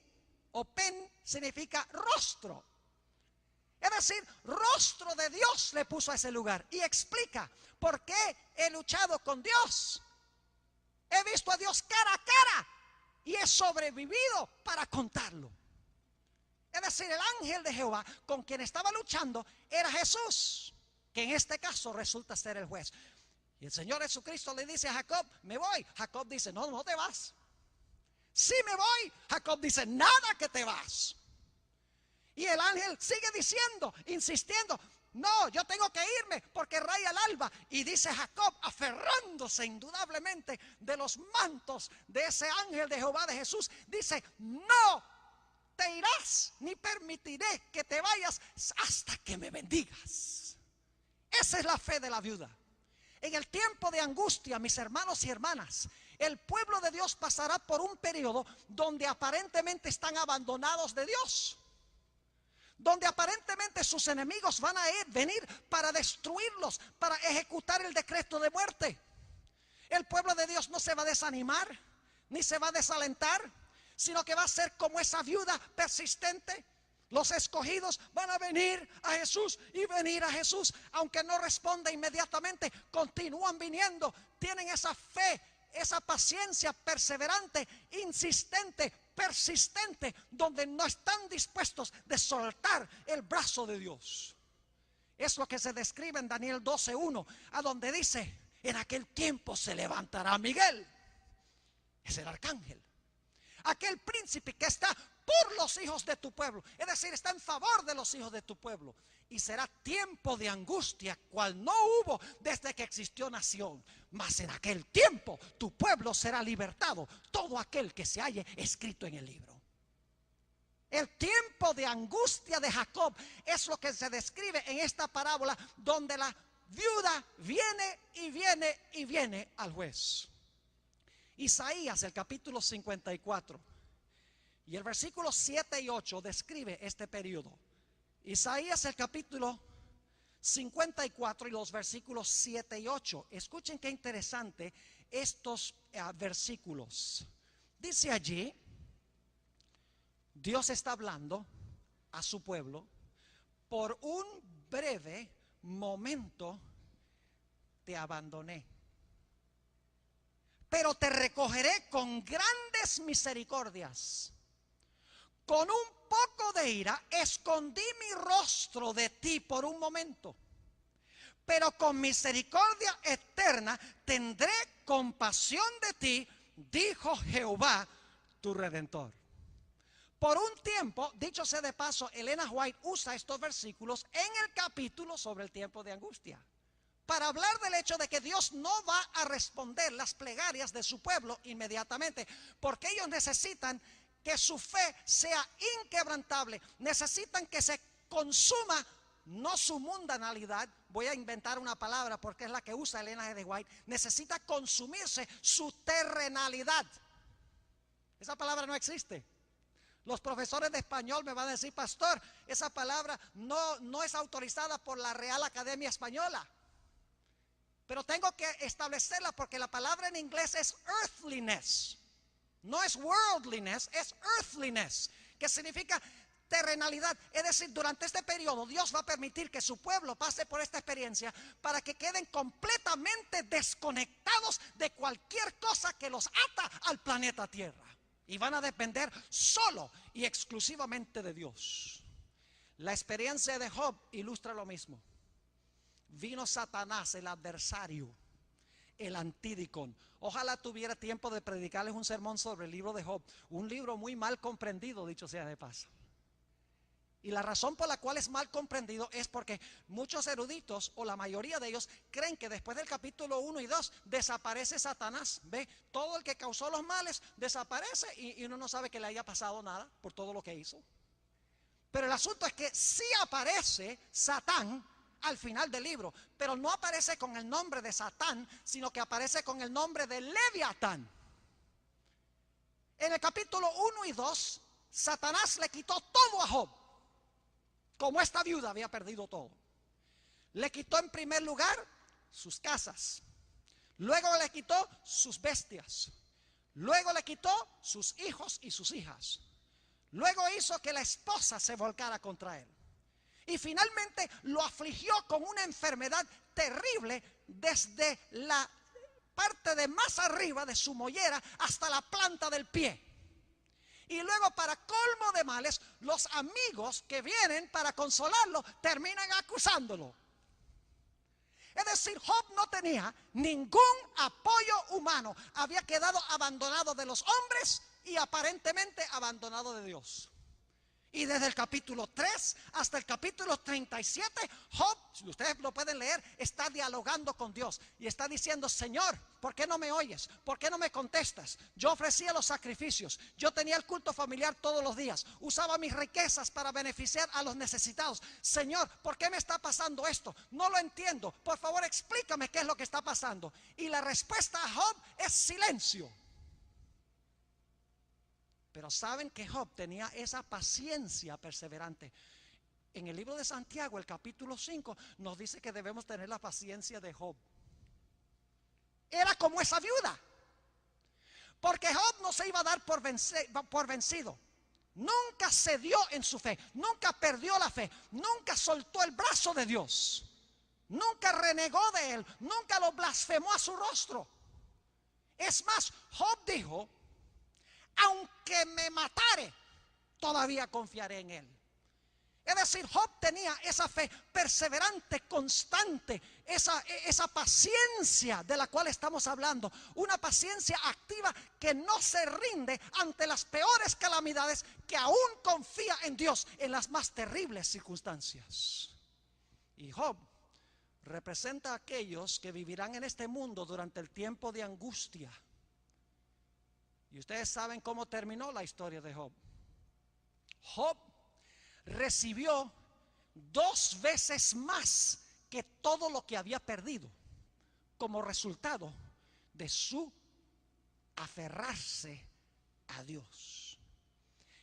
o pen significa rostro. Es decir, rostro de Dios le puso a ese lugar. Y explica por qué he luchado con Dios. He visto a Dios cara a cara y he sobrevivido para contarlo. Es decir, el ángel de Jehová con quien estaba luchando era Jesús, que en este caso resulta ser el juez. Y el Señor Jesucristo le dice a Jacob, me voy. Jacob dice, no, no te vas. Sí me voy. Jacob dice, nada que te vas. Y el ángel sigue diciendo, insistiendo, no, yo tengo que irme porque raya el alba. Y dice Jacob, aferrándose indudablemente de los mantos de ese ángel de Jehová de Jesús, dice, no te irás ni permitiré que te vayas hasta que me bendigas. Esa es la fe de la viuda. En el tiempo de angustia, mis hermanos y hermanas, el pueblo de Dios pasará por un periodo donde aparentemente están abandonados de Dios, donde aparentemente sus enemigos van a venir para destruirlos, para ejecutar el decreto de muerte. El pueblo de Dios no se va a desanimar, ni se va a desalentar, sino que va a ser como esa viuda persistente. Los escogidos van a venir a Jesús y venir a Jesús, aunque no responda inmediatamente, continúan viniendo, tienen esa fe, esa paciencia perseverante, insistente, persistente, donde no están dispuestos de soltar el brazo de Dios. Es lo que se describe en Daniel 12:1, a donde dice, en aquel tiempo se levantará Miguel, es el arcángel, aquel príncipe que está por los hijos de tu pueblo, es decir, está en favor de los hijos de tu pueblo. Y será tiempo de angustia, cual no hubo desde que existió nación. Mas en aquel tiempo tu pueblo será libertado, todo aquel que se halle escrito en el libro. El tiempo de angustia de Jacob es lo que se describe en esta parábola, donde la viuda viene y viene y viene al juez. Isaías, el capítulo 54 y el versículo 7 y 8 describe este periodo. Isaías, el capítulo 54 y los versículos 7 y 8. Escuchen qué interesante estos versículos. Dice allí, Dios está hablando a su pueblo: por un breve momento te abandoné, pero te recogeré con grandes misericordias. Con un poco de ira escondí mi rostro de ti por un momento, pero con misericordia eterna tendré compasión de ti, dijo Jehová tu Redentor. Por un tiempo, dicho sea de paso, Elena White usa estos versículos en el capítulo sobre el tiempo de angustia, para hablar del hecho de que Dios no va a responder las plegarias de su pueblo inmediatamente, porque ellos necesitan que su fe sea inquebrantable, necesitan que se consuma no su mundanalidad, voy a inventar una palabra porque es la que usa Elena G. de White, necesita consumirse su terrenalidad. Esa palabra no existe. Los profesores de español me van a decir, pastor, esa palabra no es autorizada por la Real Academia Española. Pero tengo que establecerla porque la palabra en inglés es earthliness. No es worldliness, es earthliness, que significa terrenalidad. Es decir, durante este periodo Dios va a permitir que su pueblo pase por esta experiencia para que queden completamente desconectados de cualquier cosa que los ata al planeta Tierra. Y van a depender solo y exclusivamente de Dios. La experiencia de Job ilustra lo mismo. Vino Satanás, el adversario, el antídicon. Ojalá tuviera tiempo de predicarles un sermón sobre el libro de Job. Un libro muy mal comprendido, dicho sea de paso. Y la razón por la cual es mal comprendido es porque muchos eruditos, o la mayoría de ellos, creen que después del capítulo 1 y 2 desaparece Satanás. ¿Ve? Todo el que causó los males desaparece y uno no sabe que le haya pasado nada por todo lo que hizo. Pero el asunto es que sí aparece Satán al final del libro, pero no aparece con el nombre de Satán, sino que aparece con el nombre de Leviatán. En el capítulo 1 y 2, Satanás le quitó todo a Job. Como esta viuda había perdido todo. Le quitó en primer lugar sus casas. Luego le quitó sus bestias. Luego le quitó sus hijos y sus hijas. Luego hizo que la esposa se volcara contra él. Y finalmente lo afligió con una enfermedad terrible desde la parte de más arriba de su mollera hasta la planta del pie. Y luego, para colmo de males, los amigos que vienen para consolarlo terminan acusándolo. Es decir, Job no tenía ningún apoyo humano. Había quedado abandonado de los hombres y aparentemente abandonado de Dios. Y desde el capítulo 3 hasta el capítulo 37, Job, si ustedes lo pueden leer, está dialogando con Dios y está diciendo: Señor, ¿por qué no me oyes? ¿Por qué no me contestas? Yo ofrecía los sacrificios, yo tenía el culto familiar todos los días, usaba mis riquezas para beneficiar a los necesitados. Señor, ¿por qué me está pasando esto? No lo entiendo, por favor explícame qué es lo que está pasando. Y la respuesta a Job es silencio. Pero saben que Job tenía esa paciencia perseverante. En el libro de Santiago, el capítulo 5, nos dice que debemos tener la paciencia de Job. Era como esa viuda. Porque Job no se iba a dar por vencido. Nunca cedió en su fe. Nunca perdió la fe. Nunca soltó el brazo de Dios. Nunca renegó de él. Nunca lo blasfemó a su rostro. Es más, Job dijo: aunque me matare, todavía confiaré en él. Es decir, Job tenía esa fe perseverante, constante, esa paciencia de la cual estamos hablando. Una paciencia activa que no se rinde ante las peores calamidades, que aún confía en Dios en las más terribles circunstancias. Y Job representa a aquellos que vivirán en este mundo durante el tiempo de angustia. Y ustedes saben cómo terminó la historia de Job. Job recibió 2 veces más que todo lo que había perdido como resultado de su aferrarse a Dios.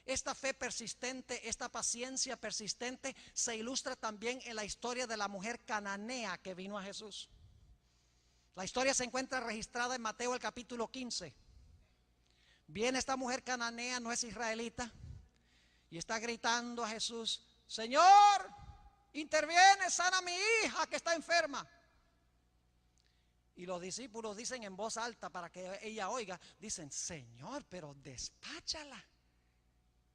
Esta fe persistente, esta paciencia persistente se ilustra también en la historia de la mujer cananea que vino a Jesús. La historia se encuentra registrada en Mateo el capítulo 15. Viene esta mujer cananea, no es israelita, y está gritando a Jesús: Señor, interviene, sana a mi hija que está enferma. Y los discípulos dicen en voz alta para que ella oiga, dicen: Señor, pero despáchala,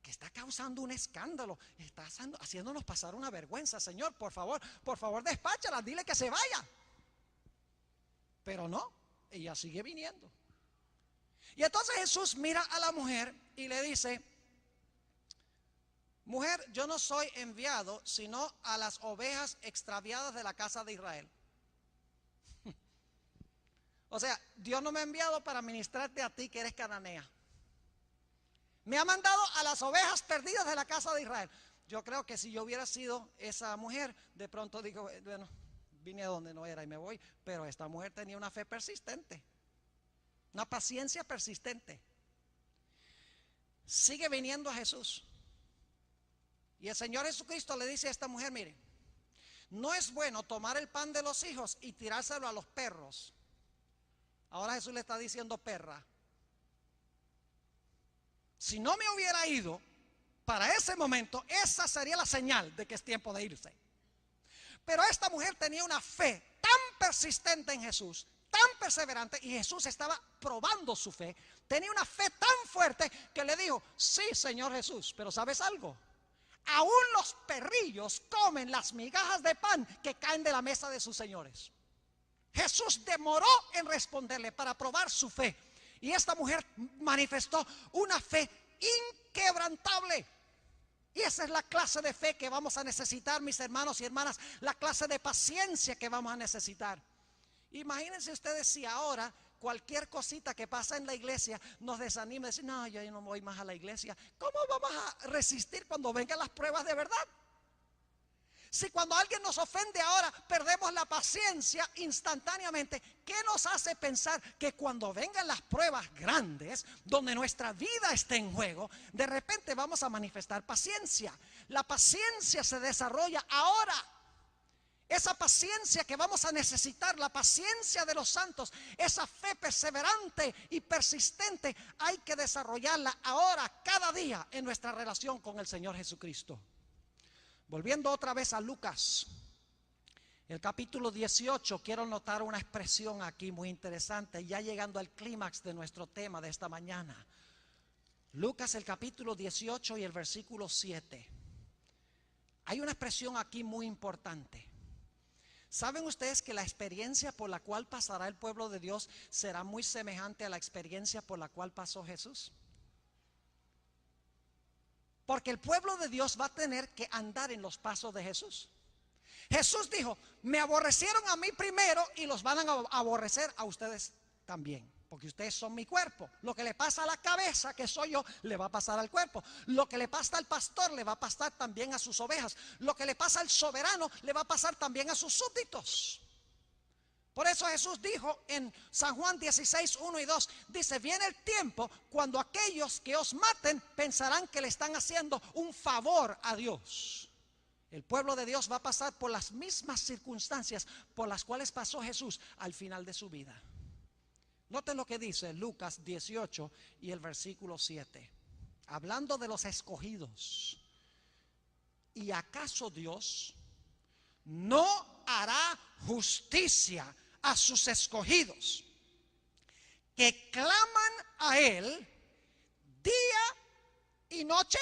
que está causando un escándalo, está haciéndonos pasar una vergüenza. Señor, por favor despáchala, dile que se vaya. Pero no, ella sigue viniendo. Y entonces Jesús mira a la mujer y le dice: mujer, yo no soy enviado sino a las ovejas extraviadas de la casa de Israel. O sea, Dios no me ha enviado para ministrarte a ti que eres cananea. Me ha mandado a las ovejas perdidas de la casa de Israel. Yo creo que si yo hubiera sido esa mujer, de pronto digo, bueno, vine a donde no era y me voy. Pero esta mujer tenía una fe persistente, una paciencia persistente. Sigue viniendo a Jesús. Y el Señor Jesucristo le dice a esta mujer, mire, no es bueno tomar el pan de los hijos y tirárselo a los perros. Ahora Jesús le está diciendo perra. Si no me hubiera ido, para ese momento, esa sería la señal de que es tiempo de irse. Pero esta mujer tenía una fe tan persistente en Jesús, tan perseverante, y Jesús estaba probando su fe. Tenía una fe tan fuerte que le dijo, sí, Señor Jesús, pero ¿sabes algo? Aún los perrillos comen las migajas de pan que caen de la mesa de sus señores. Jesús demoró en responderle para probar su fe. Y esta mujer manifestó una fe inquebrantable. Y esa es la clase de fe que vamos a necesitar, mis hermanos y hermanas. La clase de paciencia que vamos a necesitar. Imagínense ustedes si ahora cualquier cosita que pasa en la iglesia nos desanima, decir, no, yo no voy más a la iglesia. ¿Cómo vamos a resistir cuando vengan las pruebas de verdad? Si cuando alguien nos ofende ahora perdemos la paciencia instantáneamente, ¿qué nos hace pensar que cuando vengan las pruebas grandes, donde nuestra vida esté en juego, de repente vamos a manifestar paciencia? La paciencia se desarrolla ahora. Esa paciencia que vamos a necesitar, la paciencia de los santos, esa fe perseverante y persistente, hay que desarrollarla ahora, cada día, en nuestra relación con el Señor Jesucristo. Volviendo otra vez a Lucas, el capítulo 18, quiero notar una expresión aquí muy interesante, ya llegando al clímax de nuestro tema de esta mañana. Lucas, el capítulo 18 y el versículo 7. Hay una expresión aquí muy importante. ¿Saben ustedes que la experiencia por la cual pasará el pueblo de Dios será muy semejante a la experiencia por la cual pasó Jesús? Porque el pueblo de Dios va a tener que andar en los pasos de Jesús. Jesús dijo, me aborrecieron a mí primero y los van a aborrecer a ustedes también. Porque ustedes son mi cuerpo. Lo que le pasa a la cabeza, que soy yo, le va a pasar al cuerpo. Lo que le pasa al pastor, le va a pasar también a sus ovejas. Lo que le pasa al soberano, le va a pasar también a sus súbditos. Por eso Jesús dijo en San Juan 16, 1 y 2, dice, viene el tiempo cuando aquellos que os maten pensarán que le están haciendo un favor a Dios. El pueblo de Dios va a pasar por las mismas circunstancias por las cuales pasó Jesús al final de su vida. Noten lo que dice Lucas 18 y el versículo 7. Hablando de los escogidos. ¿Y acaso Dios no hará justicia a sus escogidos, que claman a Él día y noche?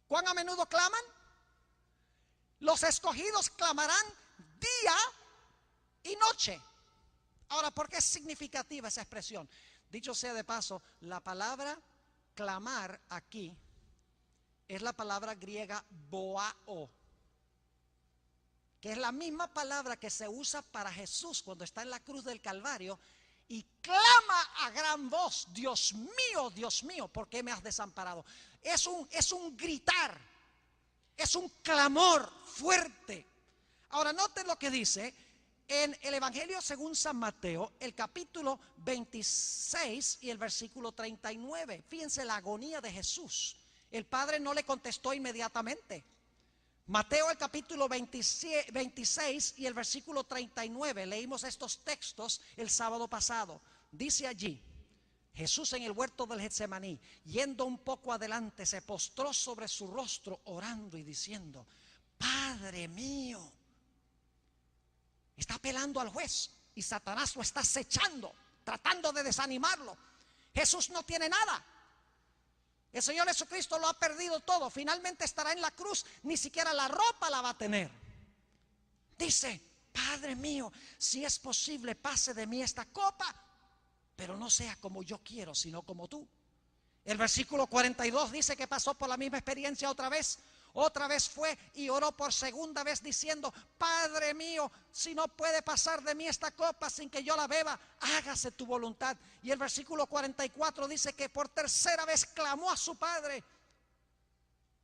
¿Cuán a menudo claman? Los escogidos clamarán día y noche. Ahora, ¿por qué es significativa esa expresión? Dicho sea de paso, la palabra clamar aquí es la palabra griega boao, que es la misma palabra que se usa para Jesús cuando está en la cruz del Calvario y clama a gran voz, Dios mío, ¿por qué me has desamparado? Es un gritar, es un clamor fuerte. Ahora noten lo que dice en el Evangelio según San Mateo, el capítulo 26 y el versículo 39. Fíjense la agonía de Jesús. El Padre no le contestó inmediatamente. Mateo el capítulo 26 y el versículo 39. Leímos estos textos el sábado pasado. Dice allí, Jesús en el huerto del Getsemaní, yendo un poco adelante, se postró sobre su rostro orando y diciendo, Padre mío. Está apelando al juez y Satanás lo está acechando, tratando de desanimarlo. Jesús no tiene nada. El Señor Jesucristo lo ha perdido todo. Finalmente estará en la cruz, ni siquiera la ropa la va a tener. Dice, Padre mío, si es posible, pase de mí esta copa, pero no sea como yo quiero, sino como tú. El versículo 42 dice que pasó por la misma experiencia otra vez. Otra vez fue y oró por segunda vez diciendo, Padre mío, si no puede pasar de mí esta copa sin que yo la beba, hágase tu voluntad. Y el versículo 44 dice que por tercera vez clamó a su Padre,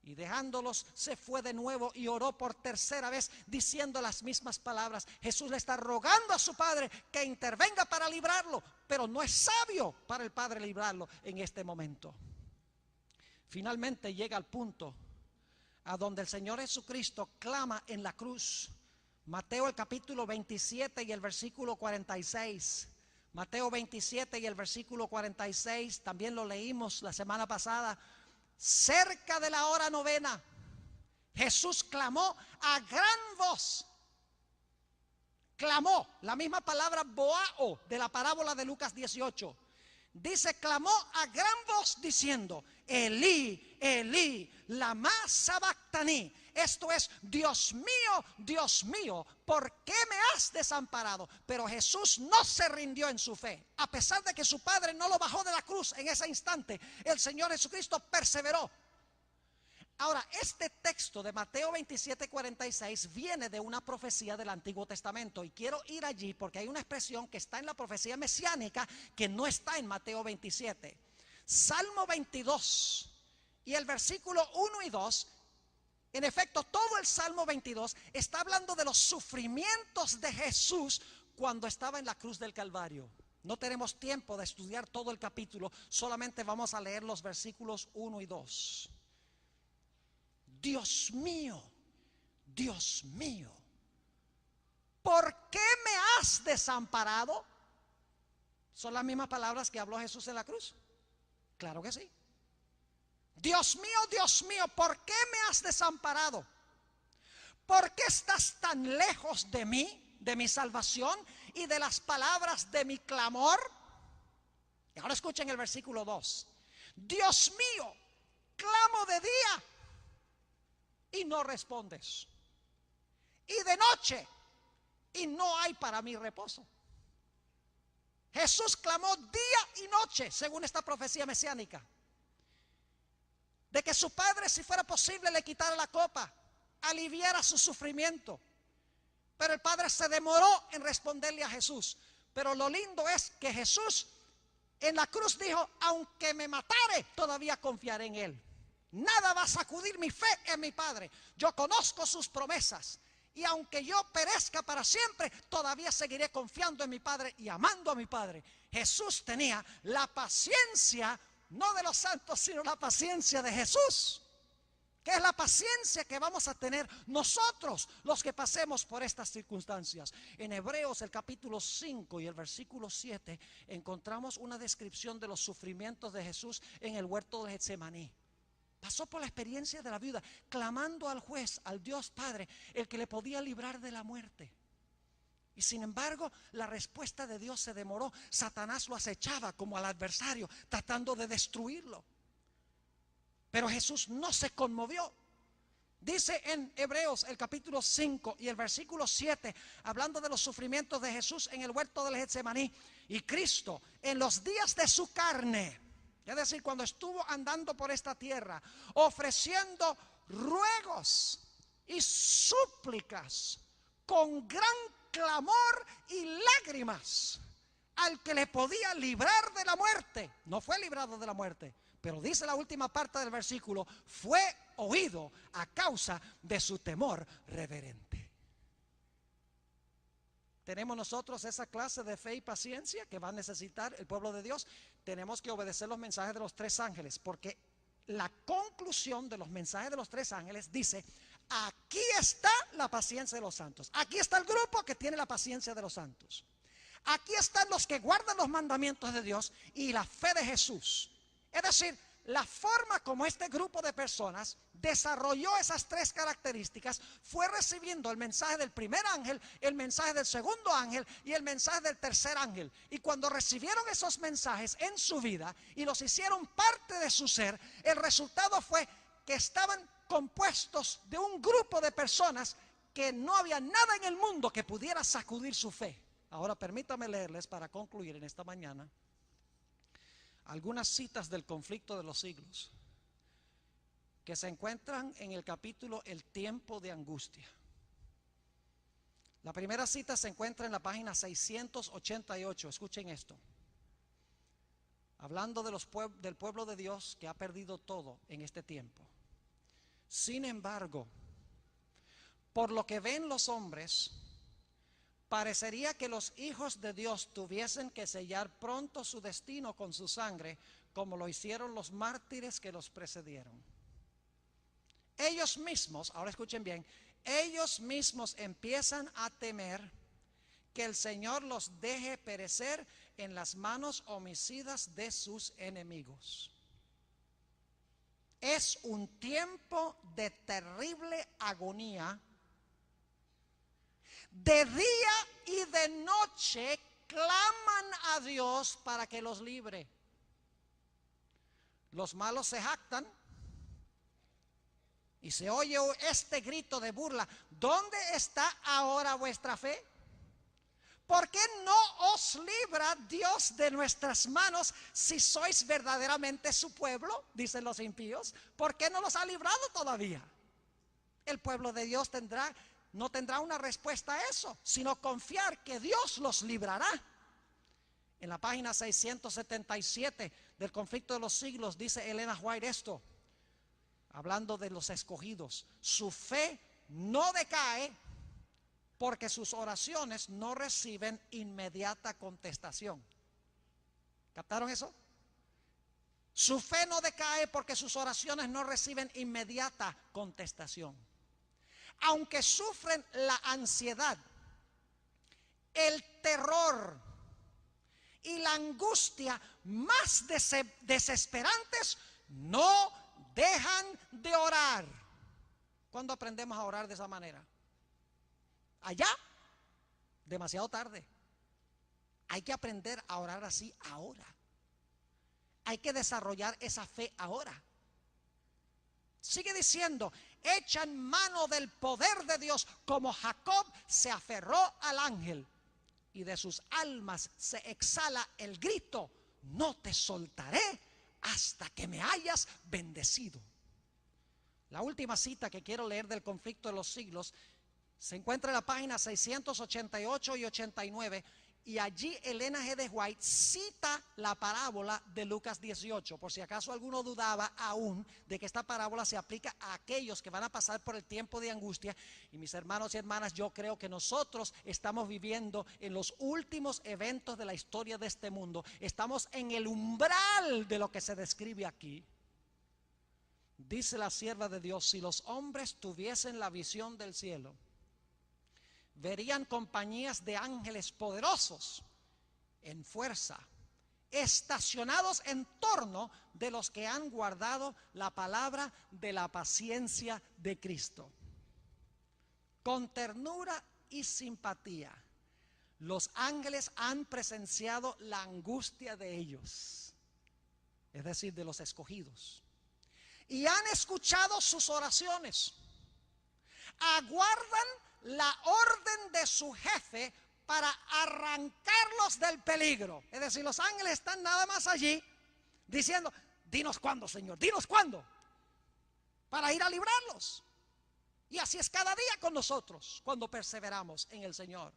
Y dejándolos, se fue de nuevo y oró por tercera vez, diciendo las mismas palabras. Jesús le está rogando a su Padre que intervenga para librarlo, pero no es sabio para el Padre librarlo en este momento. Finalmente llega al punto a donde el Señor Jesucristo clama en la cruz. Mateo el capítulo 27 y el versículo 46. Mateo 27 y el versículo 46, también lo leímos la semana pasada. Cerca de la hora novena, Jesús clamó a gran voz. Clamó, la misma palabra boao de la parábola de Lucas 18. Dice, clamó a gran voz diciendo, Elí, Elí, lama sabactani. Esto es, Dios mío, ¿por qué me has desamparado? Pero Jesús no se rindió en su fe. A pesar de que su Padre no lo bajó de la cruz en ese instante, el Señor Jesucristo perseveró. Ahora, este texto de Mateo 27:46 viene de una profecía del Antiguo Testamento. Y quiero ir allí porque hay una expresión que está en la profecía mesiánica que no está en Mateo 27. Salmo 22 y el versículo 1 y 2. En efecto, todo el Salmo 22 está hablando de los sufrimientos de Jesús cuando estaba en la cruz del Calvario. No tenemos tiempo de estudiar todo el capítulo, solamente vamos a leer los versículos 1 y 2. Dios mío, ¿por qué me has desamparado? ¿Son las mismas palabras que habló Jesús en la cruz? Claro que sí. Dios mío, ¿por qué me has desamparado? ¿Por qué estás tan lejos de mí, de mi salvación y de las palabras de mi clamor? Y ahora escuchen el versículo 2. Dios mío, clamo de día y no respondes, y de noche y no hay para mí reposo. Jesús clamó día y noche, según esta profecía mesiánica, de que su Padre, si fuera posible, le quitara la copa, aliviara su sufrimiento. Pero el Padre se demoró en responderle a Jesús. Pero lo lindo es que Jesús en la cruz dijo, aunque me matare, todavía confiaré en Él. Nada va a sacudir mi fe en mi Padre. Yo conozco sus promesas. Y aunque yo perezca para siempre, todavía seguiré confiando en mi Padre y amando a mi Padre. Jesús tenía la paciencia, no de los santos, sino la paciencia de Jesús, que es la paciencia que vamos a tener nosotros los que pasemos por estas circunstancias. En Hebreos el capítulo 5 y el versículo 7 encontramos una descripción de los sufrimientos de Jesús en el huerto de Getsemaní. Pasó por la experiencia de la viuda, clamando al juez, al Dios Padre, el que le podía librar de la muerte. Y sin embargo, la respuesta de Dios se demoró. Satanás lo acechaba como al adversario, tratando de destruirlo. Pero Jesús no se conmovió. Dice en Hebreos el capítulo 5 y el versículo 7, hablando de los sufrimientos de Jesús en el huerto del Getsemaní. Y Cristo, en los días de su carne, es decir, cuando estuvo andando por esta tierra, ofreciendo ruegos y súplicas con gran clamor y lágrimas al que le podía librar de la muerte. No fue librado de la muerte, pero dice la última parte del versículo, fue oído a causa de su temor reverente. Tenemos nosotros esa clase de fe y paciencia que va a necesitar el pueblo de Dios. Tenemos que obedecer los mensajes de los tres ángeles, porque la conclusión de los mensajes de los tres ángeles dice, aquí está la paciencia de los santos. Aquí está el grupo que tiene la paciencia de los santos. Aquí están los que guardan los mandamientos de Dios y la fe de Jesús. Es decir, la forma como este grupo de personas desarrolló esas tres características fue recibiendo el mensaje del primer ángel, el mensaje del segundo ángel y el mensaje del tercer ángel. Y cuando recibieron esos mensajes en su vida y los hicieron parte de su ser, el resultado fue que estaban compuestos de un grupo de personas que no había nada en el mundo que pudiera sacudir su fe. Ahora permítame leerles para concluir en esta mañana algunas citas del conflicto de los siglos que se encuentran en el capítulo El tiempo de angustia. La primera cita se encuentra en la página 688. Escuchen esto. Hablando de del pueblo de Dios que ha perdido todo en este tiempo. Sin embargo, por lo que ven los hombres, parecería que los hijos de Dios tuviesen que sellar pronto su destino con su sangre, como lo hicieron los mártires que los precedieron. Ellos mismos, ahora escuchen bien, ellos mismos empiezan a temer que el Señor los deje perecer en las manos homicidas de sus enemigos. Es un tiempo de terrible agonía. De día y de noche claman a Dios para que los libre. Los malos se jactan y se oye este grito de burla: ¿dónde está ahora vuestra fe? ¿Por qué no os libra Dios de nuestras manos si sois verdaderamente su pueblo? Dicen los impíos. ¿Por qué no los ha librado todavía? El pueblo de Dios no tendrá una respuesta a eso, sino confiar que Dios los librará. En la página 677 del Conflicto de los Siglos dice Elena White esto, hablando de los escogidos: su fe no decae porque sus oraciones no reciben inmediata contestación. ¿Captaron eso? Su fe no decae porque sus oraciones no reciben inmediata contestación. Aunque sufren la ansiedad, el terror y la angustia más desesperantes, no dejan de orar. ¿Cuándo aprendemos a orar de esa manera? Allá, demasiado tarde. Hay que aprender a orar así ahora. Hay que desarrollar esa fe ahora. Sigue diciendo: echan mano del poder de Dios, como Jacob se aferró al ángel, y de sus almas se exhala el grito: no te soltaré hasta que me hayas bendecido. La última cita que quiero leer del Conflicto de los Siglos se encuentra en la página 688 y 89, y allí Elena G. de White cita la parábola de Lucas 18, por si acaso alguno dudaba aún de que esta parábola se aplica a aquellos que van a pasar por el tiempo de angustia. Y mis hermanos y hermanas, yo creo que nosotros estamos viviendo en los últimos eventos de la historia de este mundo. Estamos en el umbral de lo que se describe aquí. Dice la sierva de Dios: si los hombres tuviesen la visión del cielo, verían compañías de ángeles poderosos en fuerza, estacionados en torno de los que han guardado la palabra de la paciencia de Cristo. Con ternura y simpatía, los ángeles han presenciado la angustia de ellos, es decir, de los escogidos, y han escuchado sus oraciones. Aguardan la orden de su jefe para arrancarlos del peligro. Es decir, los ángeles están nada más allí diciendo: dinos cuándo, Señor, dinos cuándo, para ir a librarlos. Y así es cada día con nosotros cuando perseveramos en el Señor.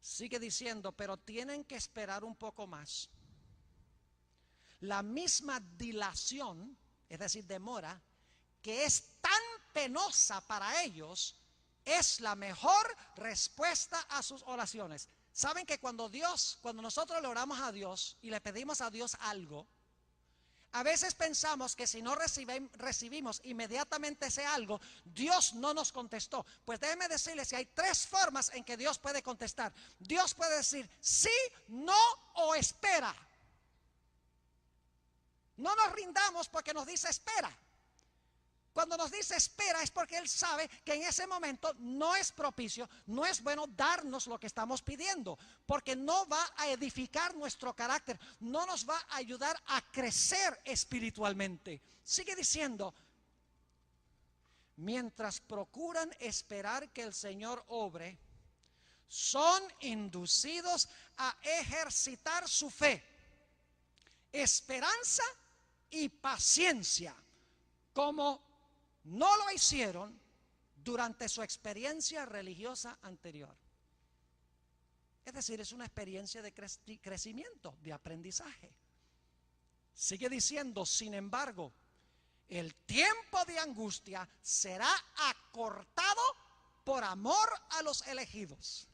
Sigue diciendo: pero tienen que esperar un poco más. La misma dilación, es decir, demora, que es tan penosa para ellos, es la mejor respuesta a sus oraciones. Saben que cuando nosotros le oramos a Dios y le pedimos a Dios algo, a veces pensamos que si no recibimos inmediatamente ese algo, Dios no nos contestó. Pues déjenme decirles que hay tres formas en que Dios puede contestar. Dios puede decir sí, no o espera. No nos rindamos porque nos dice espera. Cuando nos dice espera es porque Él sabe que en ese momento no es propicio, no es bueno darnos lo que estamos pidiendo, porque no va a edificar nuestro carácter, no nos va a ayudar a crecer espiritualmente. Sigue diciendo: mientras procuran esperar que el Señor obre, son inducidos a ejercitar su fe, esperanza y paciencia, como no lo hicieron durante su experiencia religiosa anterior. Es decir, es una experiencia de crecimiento, de aprendizaje. Sigue diciendo: sin embargo, El tiempo de angustia será acortado por amor a los elegidos.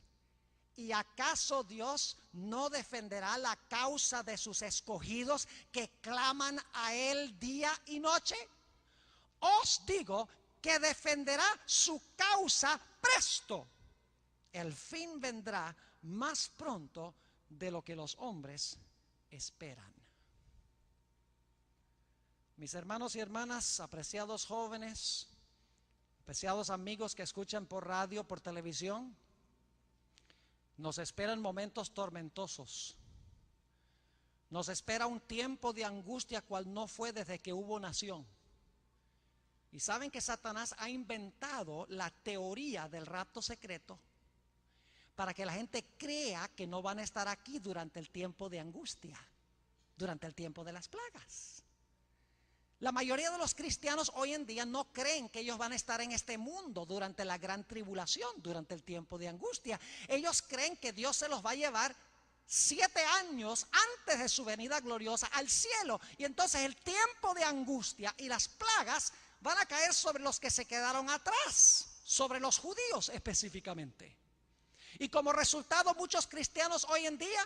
¿Y acaso Dios no defenderá la causa de sus escogidos que claman a Él día y noche? Os digo que defenderá su causa presto. El fin vendrá más pronto de lo que los hombres esperan. Mis hermanos y hermanas, apreciados jóvenes, apreciados amigos que escuchan por radio, por televisión, nos esperan momentos tormentosos. Nos espera un tiempo de angustia cual no fue desde que hubo nación. Y saben que Satanás ha inventado la teoría del rapto secreto para que la gente crea que no van a estar aquí durante el tiempo de angustia, durante el tiempo de las plagas. La mayoría de los cristianos hoy en día no creen que ellos van a estar en este mundo durante la gran tribulación, durante el tiempo de angustia. Ellos creen que Dios se los va a llevar 7 años antes de su venida gloriosa al cielo. Y entonces el tiempo de angustia y las plagas van a caer sobre los que se quedaron atrás, sobre los judíos específicamente. Y como resultado, muchos cristianos hoy en día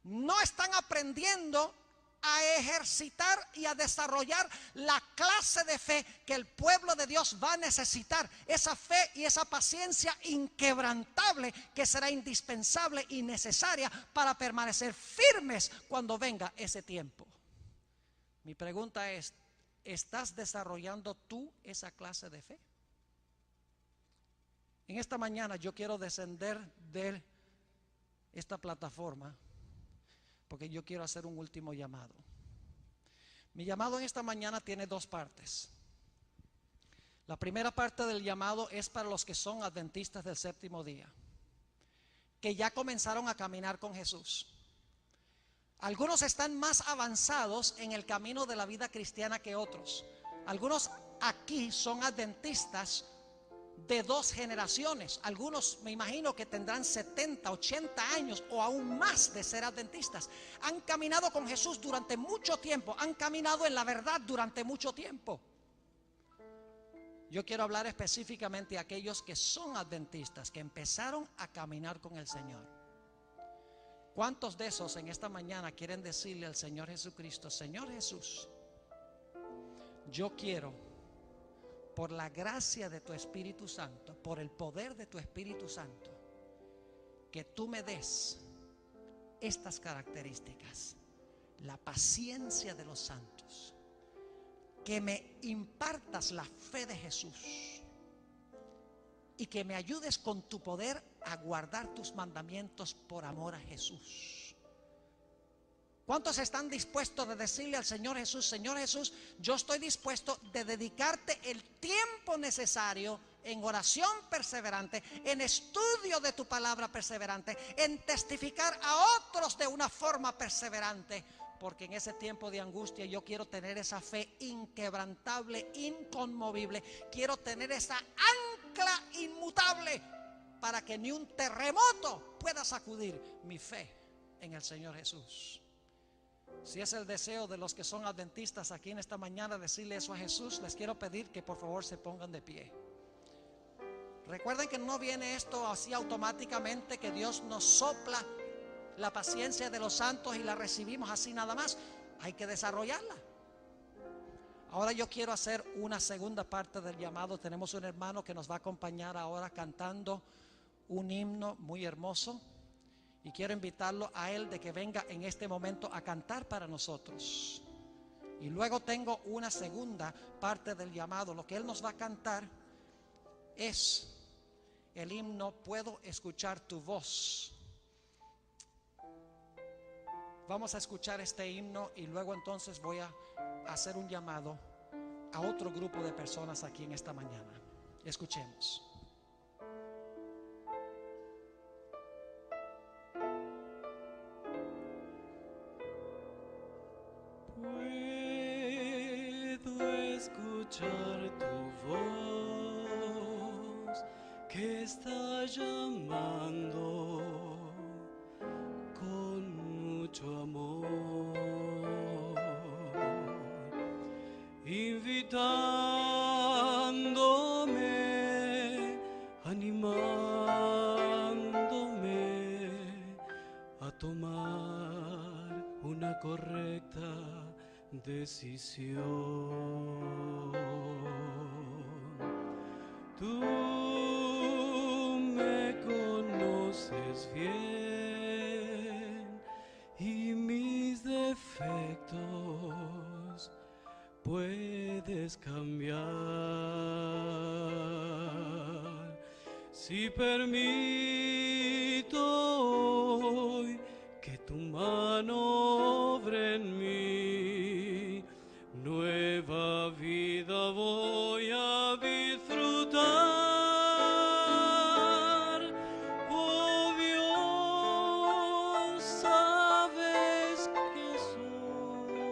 no están aprendiendo a ejercitar y a desarrollar la clase de fe que el pueblo de Dios va a necesitar. Esa fe y esa paciencia inquebrantable que será indispensable y necesaria para permanecer firmes cuando venga ese tiempo. Mi pregunta es, ¿estás desarrollando tú esa clase de fe? En esta mañana yo quiero descender de esta plataforma porque yo quiero hacer un último llamado. Mi llamado en esta mañana tiene 2 partes. La primera parte del llamado es para los que son adventistas del séptimo día, que ya comenzaron a caminar con Jesús. Algunos están más avanzados en el camino de la vida cristiana que otros. Algunos aquí son adventistas de 2 generaciones. Algunos me imagino que tendrán 70, 80 años o aún más de ser adventistas. Han caminado con Jesús durante mucho tiempo, han caminado en la verdad durante mucho tiempo. Yo quiero hablar específicamente a aquellos que son adventistas, que empezaron a caminar con el Señor. ¿Cuántos de esos en esta mañana quieren decirle al Señor Jesucristo: Señor Jesús, yo quiero, por la gracia de tu Espíritu Santo, por el poder de tu Espíritu Santo, que tú me des estas características: la paciencia de los santos, que me impartas la fe de Jesús y que me ayudes con tu poder a guardar tus mandamientos por amor a Jesús. ¿Cuántos están dispuestos de decirle al Señor Jesús: Señor Jesús, yo estoy dispuesto de dedicarte el tiempo necesario en oración perseverante, en estudio de tu palabra perseverante, en testificar a otros de una forma perseverante? Porque en ese tiempo de angustia yo quiero tener esa fe inquebrantable, inconmovible. Quiero tener esa ancla inmutable para que ni un terremoto pueda sacudir mi fe en el Señor Jesús. Si es el deseo de los que son adventistas aquí en esta mañana decirle eso a Jesús, les quiero pedir que por favor se pongan de pie. Recuerden que no viene esto así automáticamente, que Dios nos sopla la paciencia de los santos y la recibimos así nada más. Hay que desarrollarla. Ahora yo quiero hacer una segunda parte del llamado. Tenemos un hermano que nos va a acompañar ahora cantando un himno muy hermoso, y quiero invitarlo a él de que venga en este momento a cantar para nosotros. Y luego tengo una segunda parte del llamado. Lo que él nos va a cantar es el himno Puedo escuchar tu voz. Vamos a escuchar este himno y luego entonces voy a hacer un llamado a otro grupo de personas aquí en esta mañana. Escuchemos. Puedo escuchar tu voz que está llamando con mucho amor. tomar una correcta decisión. Tú me conoces bien y mis defectos puedes cambiar. Si permito hoy que tu mano obre en mí, nueva vida voy a disfrutar. Oh Dios, sabes que soy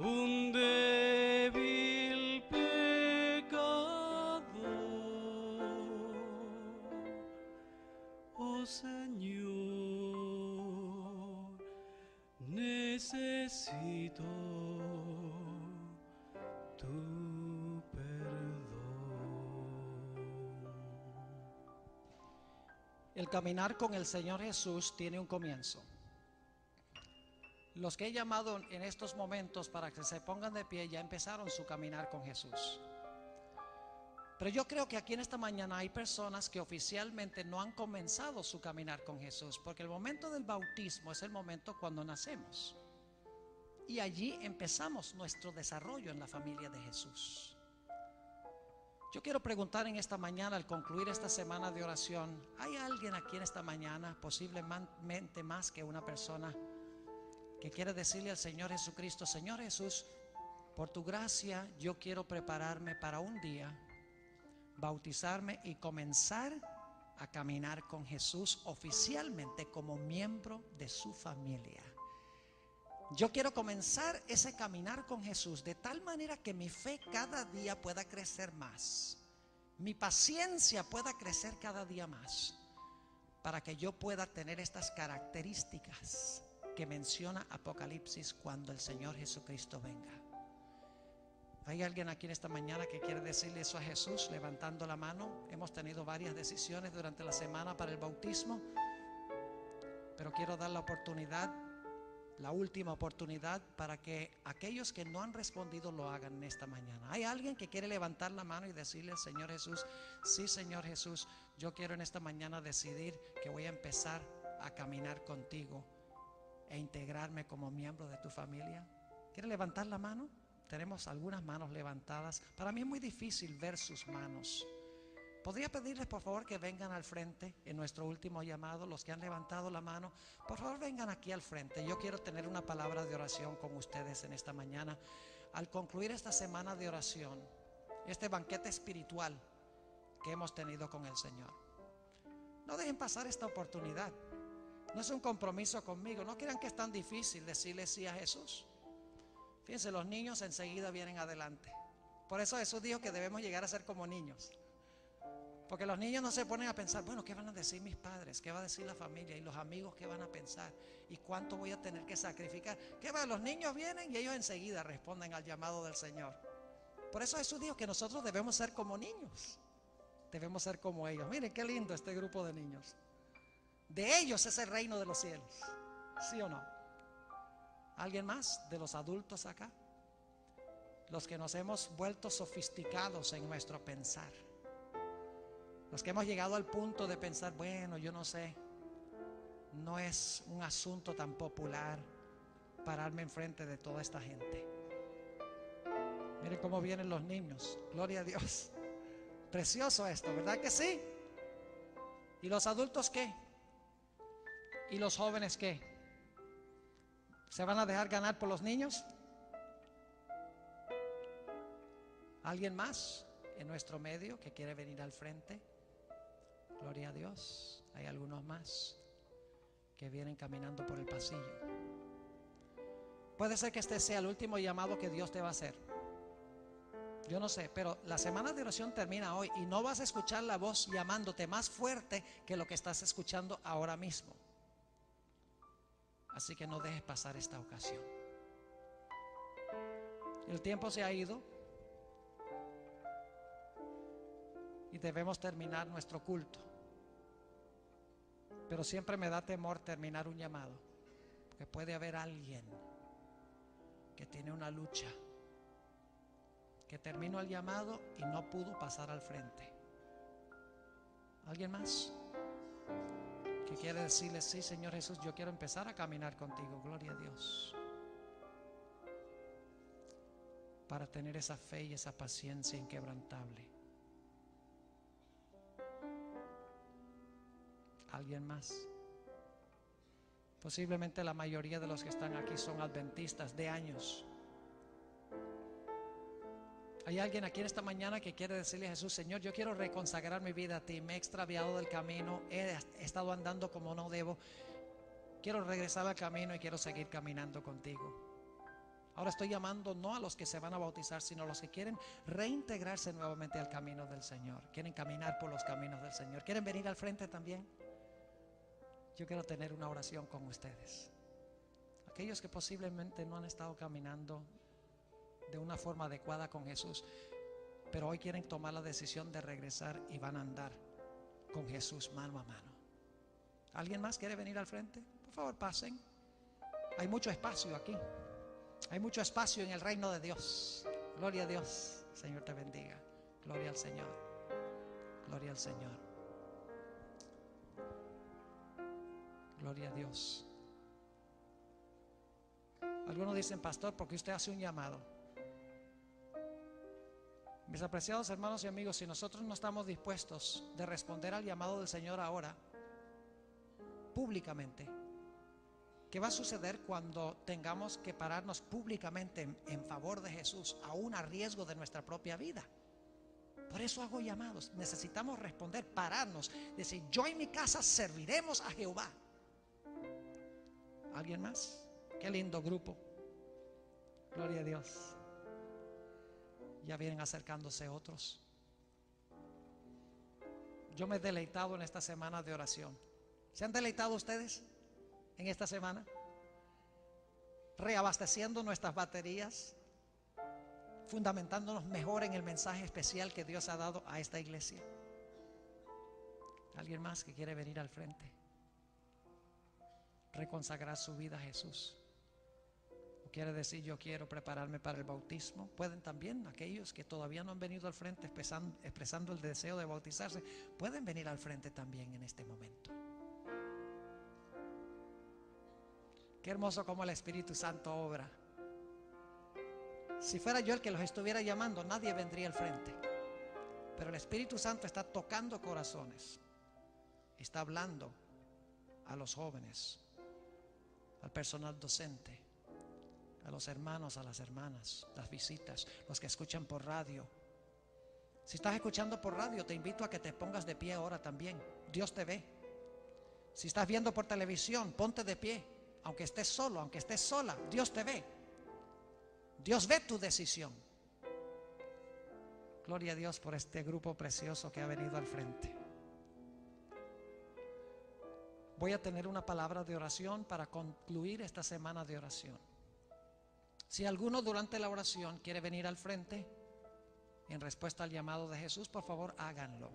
un débil pecador. Oh Señor, necesito tu perdón. El caminar con el Señor Jesús tiene un comienzo. Los que he llamado en estos momentos para que se pongan de pie ya empezaron su caminar con Jesús. Pero yo creo que aquí en esta mañana hay personas que oficialmente no han comenzado su caminar con Jesús, porque el momento del bautismo es el momento cuando nacemos. Y allí empezamos nuestro desarrollo en la familia de Jesús. Yo quiero preguntar en esta mañana, al concluir esta semana de oración, ¿hay alguien aquí en esta mañana, posiblemente más que una persona, que quiere decirle al Señor Jesucristo: Señor Jesús, por tu gracia yo quiero prepararme para un día bautizarme y comenzar a caminar con Jesús oficialmente como miembro de su familia? Yo quiero comenzar ese caminar con Jesús de tal manera que mi fe cada día pueda crecer más, mi paciencia pueda crecer cada día más, para que yo pueda tener estas características que menciona Apocalipsis cuando el Señor Jesucristo venga. ¿Hay alguien aquí en esta mañana que quiere decirle eso a Jesús levantando la mano? Hemos tenido varias decisiones durante la semana para el bautismo, pero quiero dar la oportunidad, la última oportunidad, para que aquellos que no han respondido lo hagan en esta mañana. ¿Hay alguien que quiere levantar la mano y decirle al Señor Jesús: sí, Señor Jesús, yo quiero en esta mañana decidir que voy a empezar a caminar contigo e integrarme como miembro de tu familia? ¿Quiere levantar la mano? Tenemos algunas manos levantadas. Para mí es muy difícil ver sus manos. ¿Podría pedirles por favor que vengan al frente en nuestro último llamado? Los que han levantado la mano, por favor vengan aquí al frente. Yo quiero tener una palabra de oración con ustedes en esta mañana. Al concluir esta semana de oración, este banquete espiritual que hemos tenido con el Señor, no dejen pasar esta oportunidad. No es un compromiso conmigo. No crean que es tan difícil decirle sí a Jesús. Fíjense, los niños enseguida vienen adelante. Por eso Jesús dijo que debemos llegar a ser como niños, porque los niños no se ponen a pensar: bueno, ¿qué van a decir mis padres? ¿Qué va a decir la familia? ¿Y los amigos qué van a pensar? ¿Y cuánto voy a tener que sacrificar? ¿Qué va? Los niños vienen y ellos enseguida responden al llamado del Señor. Por eso Jesús dijo que nosotros debemos ser como niños. Debemos ser como ellos. Miren qué lindo este grupo de niños. De ellos es el reino de los cielos. ¿Sí o no? ¿Alguien más de los adultos acá? Los que nos hemos vuelto sofisticados en nuestro pensar, los que hemos llegado al punto de pensar: bueno, yo no sé, no es un asunto tan popular pararme enfrente de toda esta gente. Miren cómo vienen los niños, gloria a Dios. Precioso esto, ¿verdad que sí? ¿Y los adultos qué? ¿Y los jóvenes qué? ¿Se van a dejar ganar por los niños? ¿Alguien más en nuestro medio que quiere venir al frente? Gloria a Dios. Hay algunos más que vienen caminando por el pasillo. Puede ser que este sea el último llamado que Dios te va a hacer. Yo no sé, pero la semana de oración termina hoy y no vas a escuchar la voz llamándote más fuerte que lo que estás escuchando ahora mismo. Así que no dejes pasar esta ocasión. El tiempo se ha ido y debemos terminar nuestro culto. Pero siempre me da temor terminar un llamado, porque puede haber alguien que tiene una lucha, que terminó el llamado y no pudo pasar al frente. ¿Alguien más que quiere decirle: sí, Señor Jesús, yo quiero empezar a caminar contigo? Gloria a Dios. Para tener esa fe y esa paciencia inquebrantable. ¿Alguien más? Posiblemente la mayoría de los que están aquí son adventistas de años. ¿Hay alguien aquí en esta mañana que quiere decirle a Jesús: Señor, yo quiero reconsagrar mi vida a ti, me he extraviado del camino, he estado andando como no debo, quiero regresar al camino y quiero seguir caminando contigo? Ahora estoy llamando no a los que se van a bautizar, sino a los que quieren reintegrarse nuevamente al camino del Señor, quieren caminar por los caminos del Señor. ¿Quieren venir al frente también? Yo quiero tener una oración con ustedes. Aquellos que posiblemente no han estado caminando de una forma adecuada con Jesús, pero hoy quieren tomar la decisión de regresar y van a andar con Jesús mano a mano. ¿Alguien más quiere venir al frente? Por favor, pasen. Hay mucho espacio aquí. Hay mucho espacio en el reino de Dios. Gloria a Dios. Señor te bendiga. Gloria al Señor. Gloria al Señor. Gloria a Dios. Algunos dicen: pastor, ¿por qué usted hace un llamado? Mis apreciados hermanos y amigos, si nosotros no estamos dispuestos de responder al llamado del Señor ahora, públicamente, ¿qué va a suceder cuando tengamos que pararnos públicamente en favor de Jesús, aún a riesgo de nuestra propia vida? Por eso hago llamados. Necesitamos responder, pararnos, decir: yo y mi casa serviremos a Jehová. ¿Alguien más? Qué lindo grupo. Gloria a Dios. Ya vienen acercándose otros. Yo me he deleitado en esta semana de oración. ¿Se han deleitado ustedes en esta semana? Reabasteciendo nuestras baterías, fundamentándonos mejor en el mensaje especial que Dios ha dado a esta iglesia. ¿Alguien más que quiere venir al frente? Reconsagrar su vida a Jesús. ¿O quiere decir: yo quiero prepararme para el bautismo? Pueden también, aquellos que todavía no han venido al frente expresando el deseo de bautizarse, pueden venir al frente también en este momento. Qué hermoso como el Espíritu Santo obra. Si fuera yo el que los estuviera llamando, nadie vendría al frente. Pero el Espíritu Santo está tocando corazones, está hablando a los jóvenes, al personal docente, a los hermanos, a las hermanas, las visitas, los que escuchan por radio. Si estás escuchando por radio, te invito a que te pongas de pie ahora también. Dios te ve. Si estás viendo por televisión, ponte de pie. Aunque estés solo, aunque estés sola, Dios te ve. Dios ve tu decisión. Gloria a Dios por este grupo precioso que ha venido al frente. Voy a tener una palabra de oración para concluir esta semana de oración. Si alguno durante la oración quiere venir al frente en respuesta al llamado de Jesús, por favor háganlo.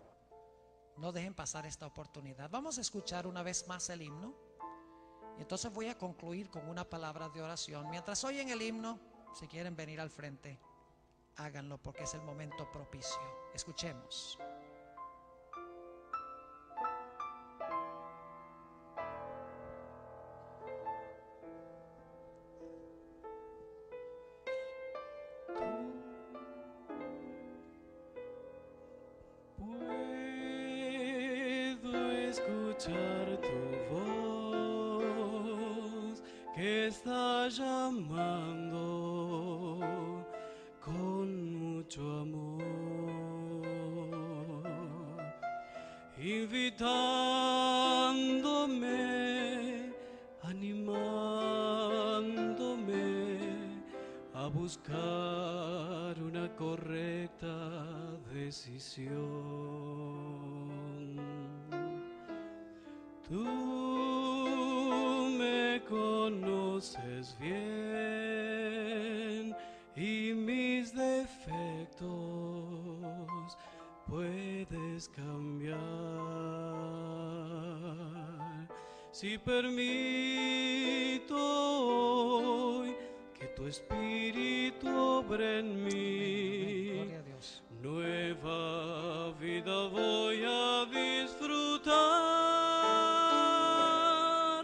No dejen pasar esta oportunidad. Vamos a escuchar una vez más el himno y entonces voy a concluir con una palabra de oración. Mientras oyen el himno, si quieren venir al frente, háganlo, porque es el momento propicio. Escuchemos. Puedo escuchar tu voz que está llamando con mucho amor, invitándome, animándome a buscar una correcta decisión. Tú me conoces bien y mis defectos puedes cambiar. Si permito hoy que tu espíritu obre en mí, Gloria a Dios. nueva vida voy a disfrutar.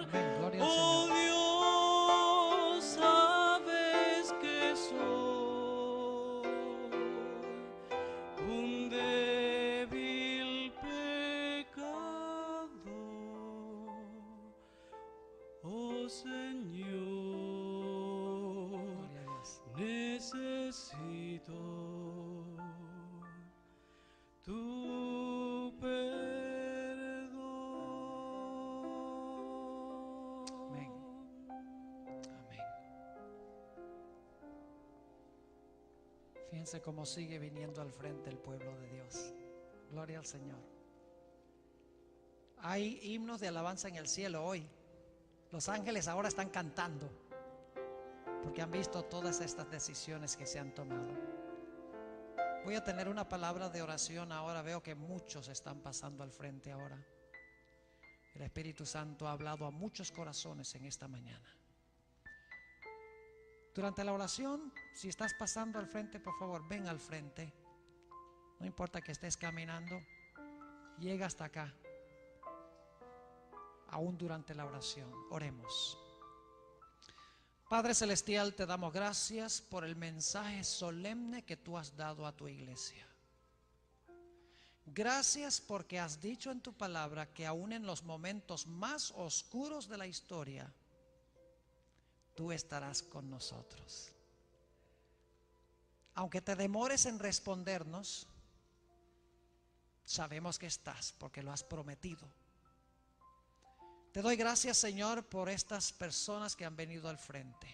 Amén. Gloria al Oh Señor. Dios, sabes que soy un débil pecador. Oh Señor, Gloria a Dios. necesito tu perdón. Amén. Amén. Fíjense cómo sigue viniendo al frente el pueblo de Dios. Gloria al Señor. Hay himnos de alabanza en el cielo hoy. Los ángeles ahora están cantando porque han visto todas estas decisiones que se han tomado. Voy a tener una palabra de oración ahora. Veo que muchos están pasando al frente ahora. El Espíritu Santo ha hablado a muchos corazones en esta mañana. Durante la oración, si estás pasando al frente, por favor, ven al frente. No importa que estés caminando, llega hasta acá. Aún durante la oración, oremos. Padre Celestial, te damos gracias por el mensaje solemne que tú has dado a tu iglesia. Gracias porque has dicho en tu palabra que aún en los momentos más oscuros de la historia, tú estarás con nosotros. Aunque te demores en respondernos, sabemos que estás porque lo has prometido. Te doy gracias, Señor, por estas personas que han venido al frente.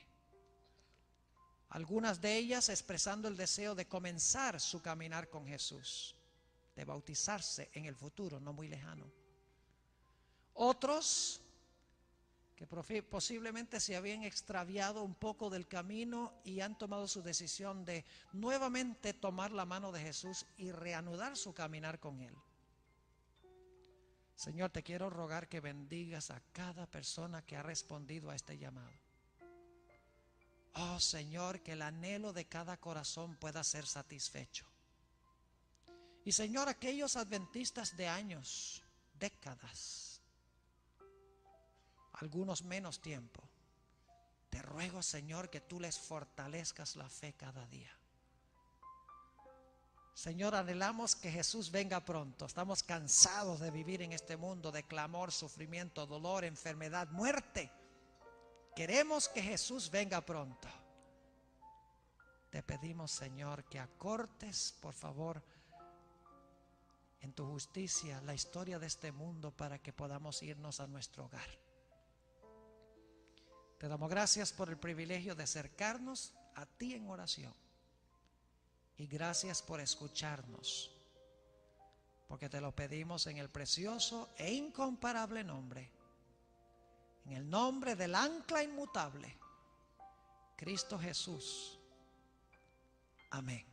Algunas de ellas expresando el deseo de comenzar su caminar con Jesús, de bautizarse en el futuro, no muy lejano. Otros que posiblemente se habían extraviado un poco del camino y han tomado su decisión de nuevamente tomar la mano de Jesús y reanudar su caminar con Él. Señor, te quiero rogar que bendigas a cada persona que ha respondido a este llamado. Oh Señor, que el anhelo de cada corazón pueda ser satisfecho. Y Señor, aquellos adventistas de años, décadas, algunos menos tiempo, te ruego, Señor, que tú les fortalezcas la fe cada día. Señor, anhelamos que Jesús venga pronto. Estamos cansados de vivir en este mundo de clamor, sufrimiento, dolor, enfermedad, muerte. Queremos que Jesús venga pronto. Te pedimos, Señor, que acortes, por favor, en tu justicia la historia de este mundo para que podamos irnos a nuestro hogar. Te damos gracias por el privilegio de acercarnos a ti en oración. Y gracias por escucharnos, porque te lo pedimos en el precioso e incomparable nombre, en el nombre del ancla inmutable, Cristo Jesús. Amén.